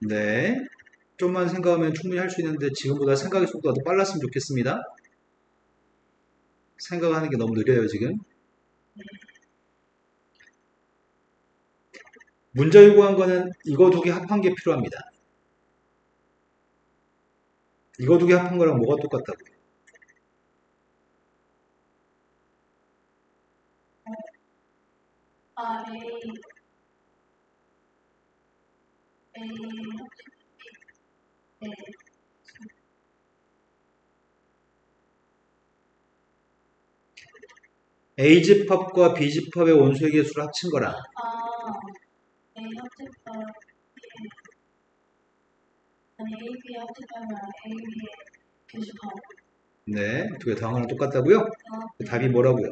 네, 좀만 생각하면 충분히 할 수 있는데 지금보다 생각의 속도가 더 빨랐으면 좋겠습니다. 생각하는 게 너무 느려요 지금. 문자 요구한 거는 이거 2개 합한 게 필요합니다. 이거 2개 합한 거랑 뭐가 똑같다고? A 네. A집합과 B집합의 원소의 개수를 합친 거랑 A 합집합 아니 AB 합집합이랑 AB의 교집합. 네, 2개 더한 거랑 똑같다고요? 답이 뭐라고요?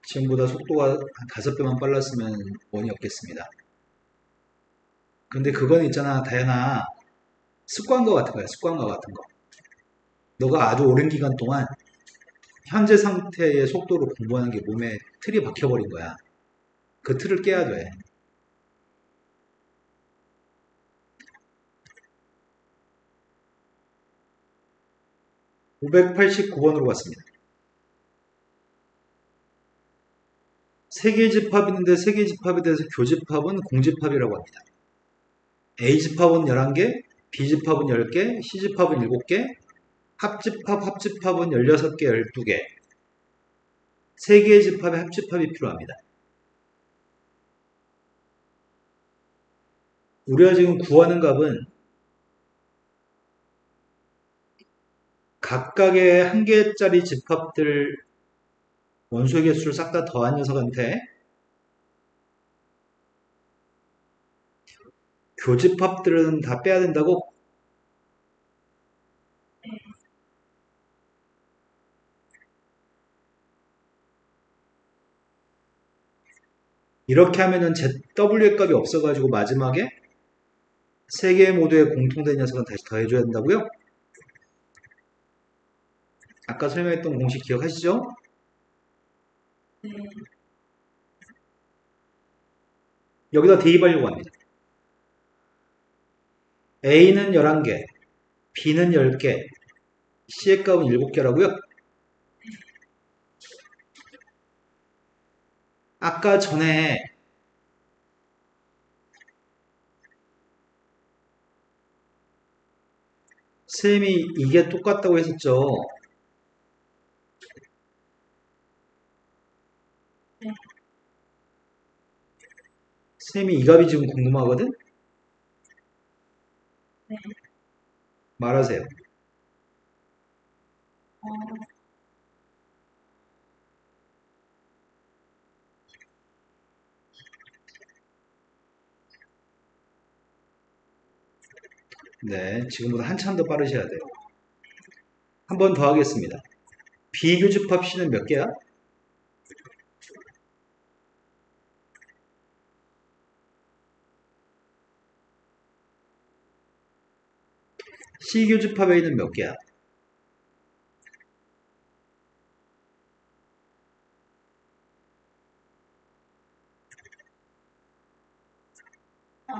지금보다 속도가 한 5배만 빨랐으면 원이 없겠습니다. 근데 그건 있잖아, 다현아. 습관과 같은 거야, 습관과 같은 거. 너가 아주 오랜 기간 동안 현재 상태의 속도로 공부하는 게 몸에 틀이 박혀버린 거야. 그 틀을 깨야 돼. 589번으로 갔습니다. 세 개의 집합이 있는데 세 개의 집합에 대해서 교집합은 공집합이라고 합니다. A집합은 11개, B집합은 10개, C집합은 7개, 합집합은 16개, 12개. 세 개의 집합의 합집합이 필요합니다. 우리가 지금 구하는 값은 각각의 한 개짜리 집합들 원소의 개수를 싹 다 더한 녀석한테 교집합들은 다 빼야 된다고? 이렇게 하면은 W의 값이 없어가지고 마지막에 세 개 모두의 공통된 녀석은 다시 더해줘야 된다고요? 아까 설명했던 공식 기억하시죠? 네. 여기다 대입하려고 합니다. A는 11개, B는 10개, C의 값은 7개라고요? 아까 전에 쌤이 이게 똑같다고 했었죠? 네. 쌤이 이 값이 지금 궁금하거든? 네. 말하세요. 네, 지금보다 한참 더 빠르셔야 돼요. 한 번 더 하겠습니다. 비교집합 C는 몇 개야? C교집합 A는 몇 개야? 아,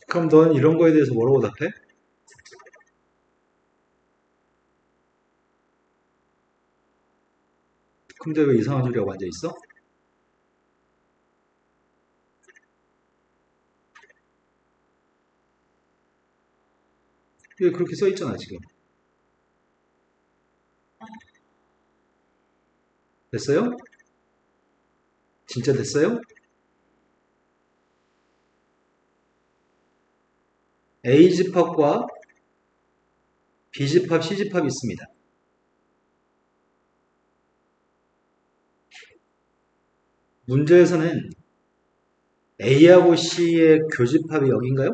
그럼 넌 이런 거에 대해서 뭐라고 답해? 근데 왜 이상한 소리하고 앉아 있어? 왜 그렇게 써 있잖아, 지금. 됐어요? 진짜 됐어요? A집합과 B집합, C집합이 있습니다. 문제에서는 A하고 C의 교집합이 여기인가요?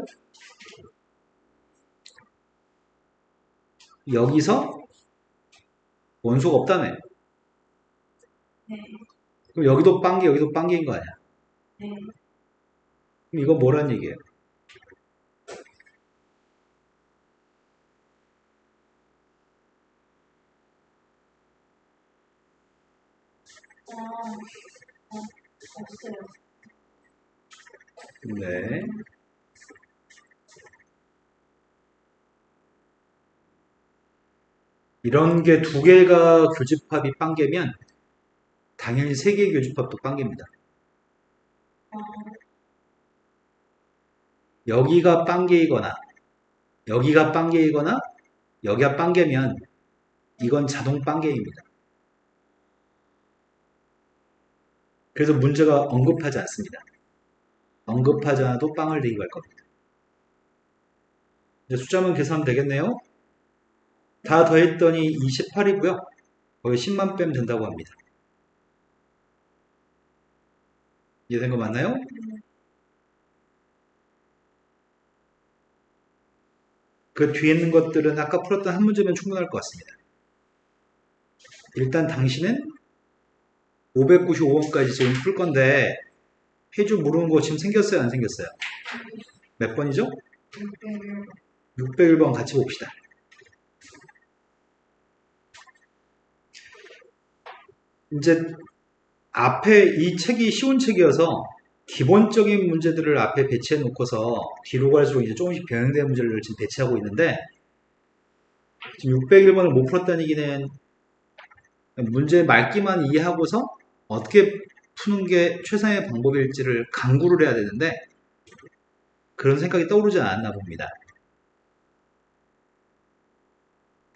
여기서 원소가 없다며. 네, 그럼 여기도 빵개, 여기도 빵개인 거 아니야? 네. 그럼 이거 뭐란 얘기예요? 없어요. 네. 이런 게 두 개가 교집합이 빵개면 당연히 세 개의 교집합도 빵개입니다. 여기가 빵개이거나 여기가 빵개이거나 여기가 빵개면 이건 자동 빵개입니다. 그래서 문제가 언급하지 않습니다. 언급하지 않아도 빵을 대입할 겁니다. 이제 숫자만 계산하면 되겠네요. 다 더했더니 28이고요. 거기 10만 빼면 된다고 합니다. 이해된 거 맞나요? 그 뒤에 있는 것들은 아까 풀었던 한 문제면 충분할 것 같습니다. 일단 당신은 595번까지 지금 풀 건데 해주 모르는 거 지금 생겼어요? 안 생겼어요? 몇 번이죠? 601번 같이 봅시다. 이제 앞에 이 책이 쉬운 책이어서 기본적인 문제들을 앞에 배치해 놓고서 뒤로 갈수록 이제 조금씩 변형된 문제를 지금 배치하고 있는데 지금 601번을 못 풀었다는 얘기는 문제 말기만 이해하고서 어떻게 푸는 게 최상의 방법일지를 강구를 해야 되는데 그런 생각이 떠오르지 않았나 봅니다.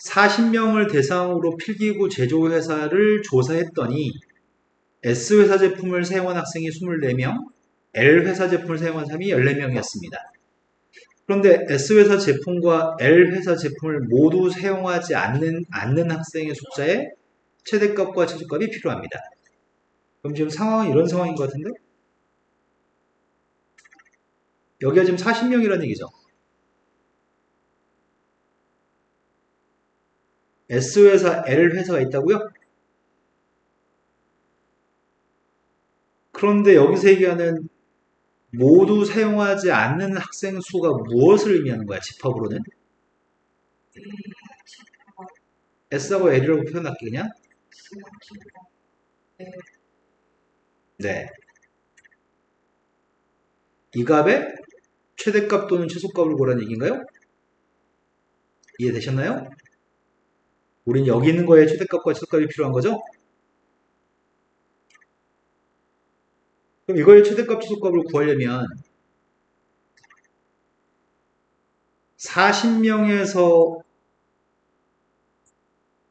40명을 대상으로 필기구 제조회사를 조사했더니 S회사 제품을 사용한 학생이 24명, L회사 제품을 사용한 사람이 14명이었습니다. 그런데 S회사 제품과 L회사 제품을 모두 사용하지 않는 학생의 숫자의 최대값과 최소값이 필요합니다. 그럼 지금 상황은 이런 상황인 것 같은데? 여기가 지금 40명이라는 얘기죠. S회사, L회사가 있다고요? 그런데 여기서 얘기하는 모두 사용하지 않는 학생 수가 무엇을 의미하는 거야, 집합으로는? S하고 L이라고 표현할게, 그냥. 네. 이 값의 최대값 또는 최소값을 구하라는 얘기인가요? 이해되셨나요? 우린 여기 있는 거에 최대값과 최소값이 필요한 거죠? 그럼 이거의 최대값, 최소값을 구하려면 40명에서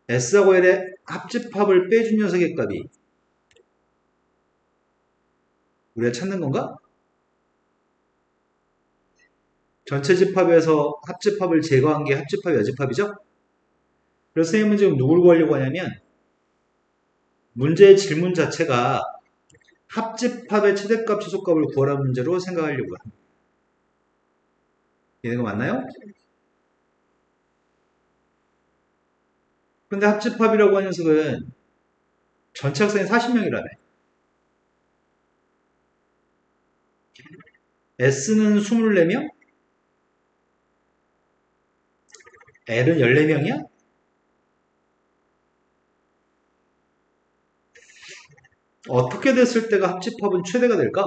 S하고 L의 합집합을 빼준 녀석의 값이 우리가 찾는 건가? 전체 집합에서 합집합을 제거한 게 합집합, 여집합이죠? 그래서 선생님은 지금 누굴 구하려고 하냐면 문제의 질문 자체가 합집합의 최대값, 최소값을 구하라는 문제로 생각하려고 합니다. 이해가 맞나요? 근데 합집합이라고 하는 녀석은 전체 학생이 40명이라네. S는 24명? L은 14명이야? 어떻게 됐을 때가 합집합은 최대가 될까?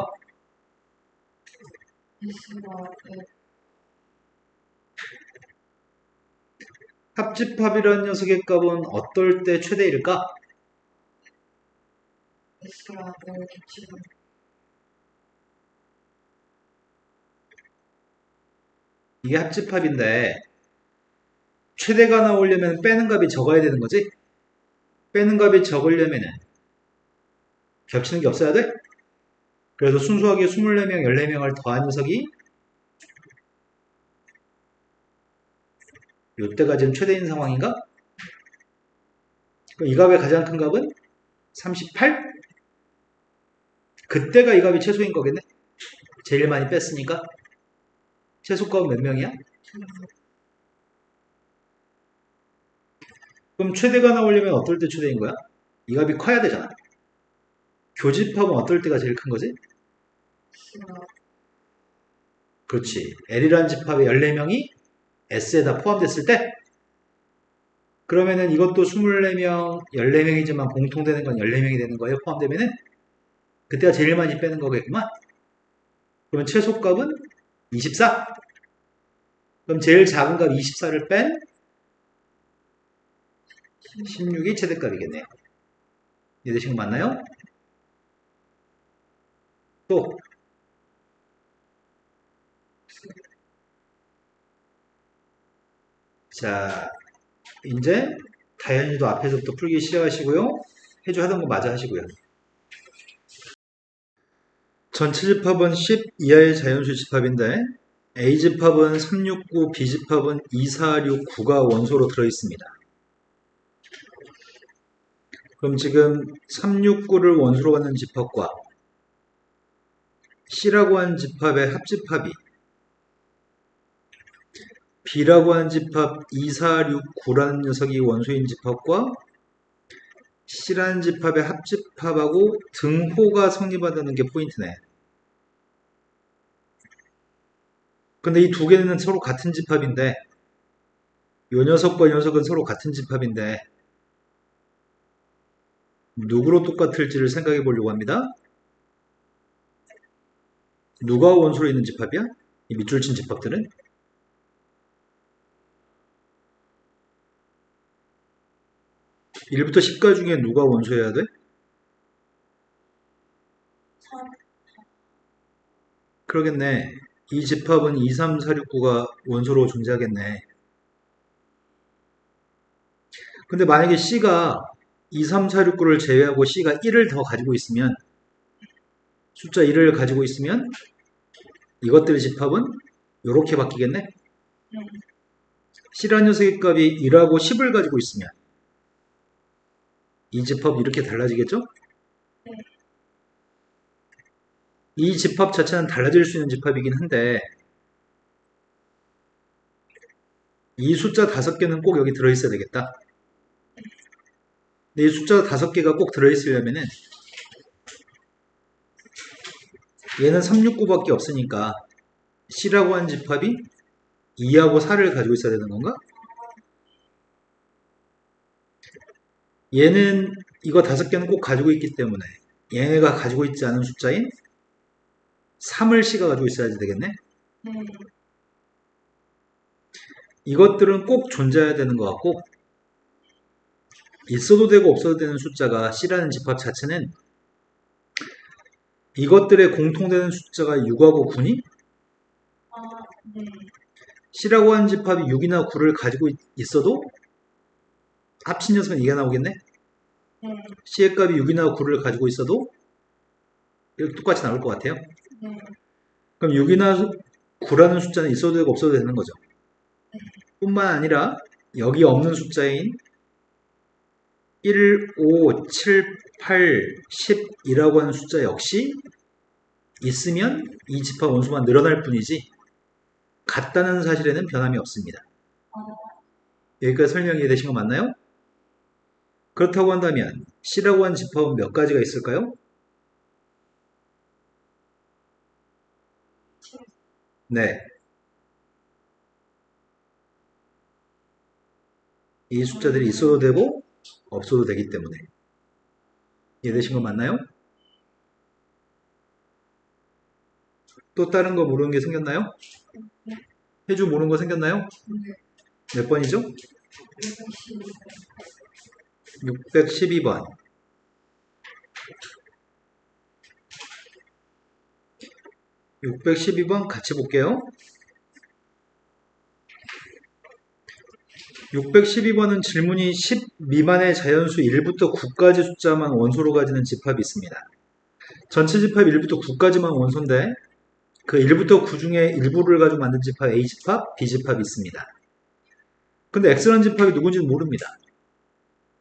S가 L, 합집합이라는 녀석의 값은 어떨 때 최대일까? S가 L 기치분. 이게 합집합인데 최대가 나오려면 빼는 값이 적어야 되는 거지? 빼는 값이 적으려면은 겹치는 게 없어야 돼? 그래서 순수하게 24명, 14명을 더한 녀석이 이때가 지금 최대인 상황인가? 그럼 이 값의 가장 큰 값은 38? 그때가 이 값이 최소인 거겠네? 제일 많이 뺐으니까 최소값은 몇 명이야? 그럼 최대가 나오려면 어떨 때 최대인 거야? 이 값이 커야 되잖아. 교집합은 어떨 때가 제일 큰 거지? S가 그렇지. L이라는 집합의 14명이 S에다 포함됐을 때 그러면은 이것도 24명, 14명이지만 공통되는 건 14명이 되는 거예요. 포함되면은 그때가 제일 많이 빼는 거겠구만. 그러면 최소값은 24? 그럼 제일 작은 값 24를 뺀 16이 최대값이겠네요. 이해되신 거 맞나요? 또 자, 이제 다현이도 앞에서부터 풀기 시작하시고요. 해주 하던 거 마저 하시고요. 전체 집합은 10 이하의 자연수 집합인데 A집합은 369, B집합은 2469가 원소로 들어있습니다. 그럼 지금 369를 원소로 갖는 집합과 C라고 하는 집합의 합집합이 B라고 하는 집합 2469라는 녀석이 원소인 집합과 C라는 집합의 합집합하고 등호가 성립한다는 게 포인트네. 근데 이 두 개는 서로 같은 집합인데 이 녀석과 이 녀석은 서로 같은 집합인데 누구로 똑같을지를 생각해 보려고 합니다. 누가 원소로 있는 집합이야? 이 밑줄 친 집합들은? 1부터 10까지 중에 누가 원소여야 돼? 3, 그러겠네. 이 집합은 2, 3, 4, 6, 9가 원소로 존재하겠네. 근데 만약에 C가 2, 3, 4, 6, 9를 제외하고 C가 1을 더 가지고 있으면 숫자 1을 가지고 있으면 이것들의 집합은 이렇게 바뀌겠네. 네, C라는 녀석의 값이 1하고 10을 가지고 있으면 이 집합 이렇게 달라지겠죠? 네, 이 집합 자체는 달라질 수 있는 집합이긴 한데 이 숫자 5개는 꼭 여기 들어있어야 되겠다. 근데 이 숫자 5개가 꼭 들어있으려면은 얘는 369밖에 없으니까 C라고 하는 집합이 2하고 4를 가지고 있어야 되는 건가? 얘는 이거 5개는 꼭 가지고 있기 때문에 얘네가 가지고 있지 않은 숫자인 3을 C가 가지고 있어야 되겠네. 네, 이것들은 꼭 존재해야 되는 것 같고 있어도 되고 없어도 되는 숫자가 C라는 집합 자체는 이것들의 공통되는 숫자가 6하고 9니 아, 네, C라고 하는 집합이 6이나 9를 가지고 있어도 합친 녀석은 이게 나오겠네. 네, C의 값이 6이나 9를 가지고 있어도 이렇게 똑같이 나올 것 같아요. 네, 그럼 6이나 9라는 숫자는 있어도 되고 없어도 되는 거죠. 뿐만 아니라 여기 없는 숫자인 1, 5, 7, 8, 10이라고 하는 숫자 역시 있으면 이 집합 원소만 늘어날 뿐이지 같다는 사실에는 변함이 없습니다. 여기까지 설명이 되신 거 맞나요? 그렇다고 한다면 C라고 하는 집합은 몇 가지가 있을까요? 네. 이 숫자들이 있어도 되고 없어도 되기 때문에. 이해되신 거 맞나요? 또 다른 거 모르는 게 생겼나요? 해주 모르는 거 생겼나요? 몇 번이죠? 612번. 612번 같이 볼게요. 612번은 질문이 10 미만의 자연수 1부터 9까지 숫자만 원소로 가지는 집합이 있습니다. 전체 집합 1부터 9까지만 원소인데 그 1부터 9 중에 일부를 가지고 만든 집합 A집합, B집합이 있습니다. 근데 X라는 집합이 누군지는 모릅니다.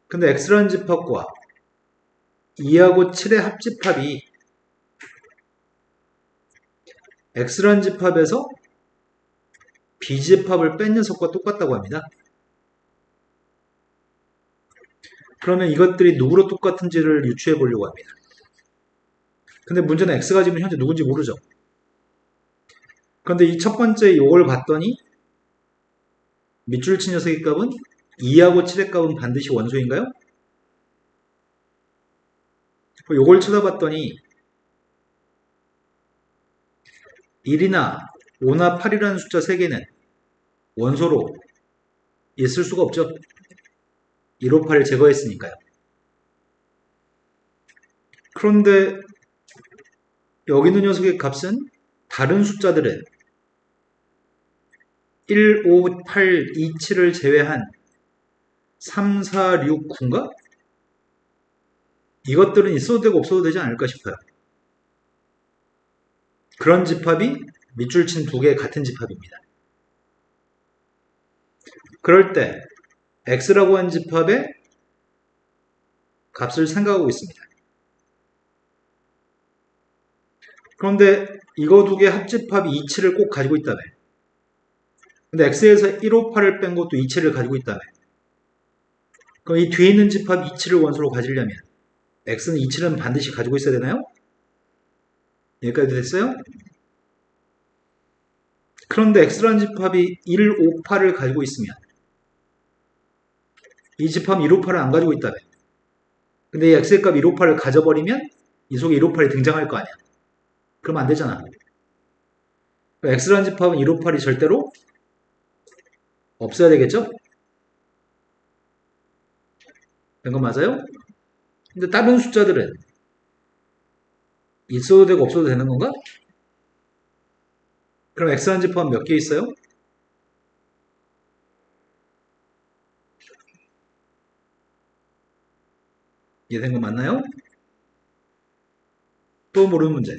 근데 X라는 집합과 2하고 7의 합집합이 X라는 집합에서 B집합을 뺀 녀석과 똑같다고 합니다. 그러면 이것들이 누구로 똑같은지를 유추해 보려고 합니다. 근데 문제는 X가 지금 현재 누군지 모르죠. 그런데 이 첫 번째 요걸 봤더니 밑줄 친 녀석의 값은 2하고 7의 값은 반드시 원소인가요? 요걸 쳐다봤더니 1이나 5나 8이라는 숫자 3개는 원소로 있을 수가 없죠. 1, 5, 8을 제거했으니까요. 그런데 여기 있는 녀석의 값은 다른 숫자들은 1, 5, 8, 2, 7을 제외한 3, 4, 6, 9인가? 이것들은 있어도 되고 없어도 되지 않을까 싶어요. 그런 집합이 밑줄 친 두 개 같은 집합입니다. 그럴 때 x라고 하는 집합의 값을 생각하고 있습니다. 그런데 이거 두 개 합집합이 2, 7을 꼭 가지고 있다며. 근데 x에서 1, 5, 8을 뺀 것도 2, 7을 가지고 있다며. 그럼 이 뒤에 있는 집합 2, 7을 원소로 가지려면 x는 2, 7은 반드시 가지고 있어야 되나요? 여기까지 됐어요? 그런데 x라는 집합이 1, 5, 8을 가지고 있으면 이 집합 1, 5, 8을 안 가지고 있다며. 근데 이 x의 값 1, 5, 8을 가져버리면 이 속에 1, 5, 8이 등장할 거 아니야. 그럼 안 되잖아. x라는 집합은 1, 5, 8이 절대로 없어야 되겠죠? 된 거 맞아요? 근데 다른 숫자들은 있어도 되고 없어도 되는 건가? 그럼 x라는 집합은 몇 개 있어요? 이해된 거 맞나요? 또 모르는 문제.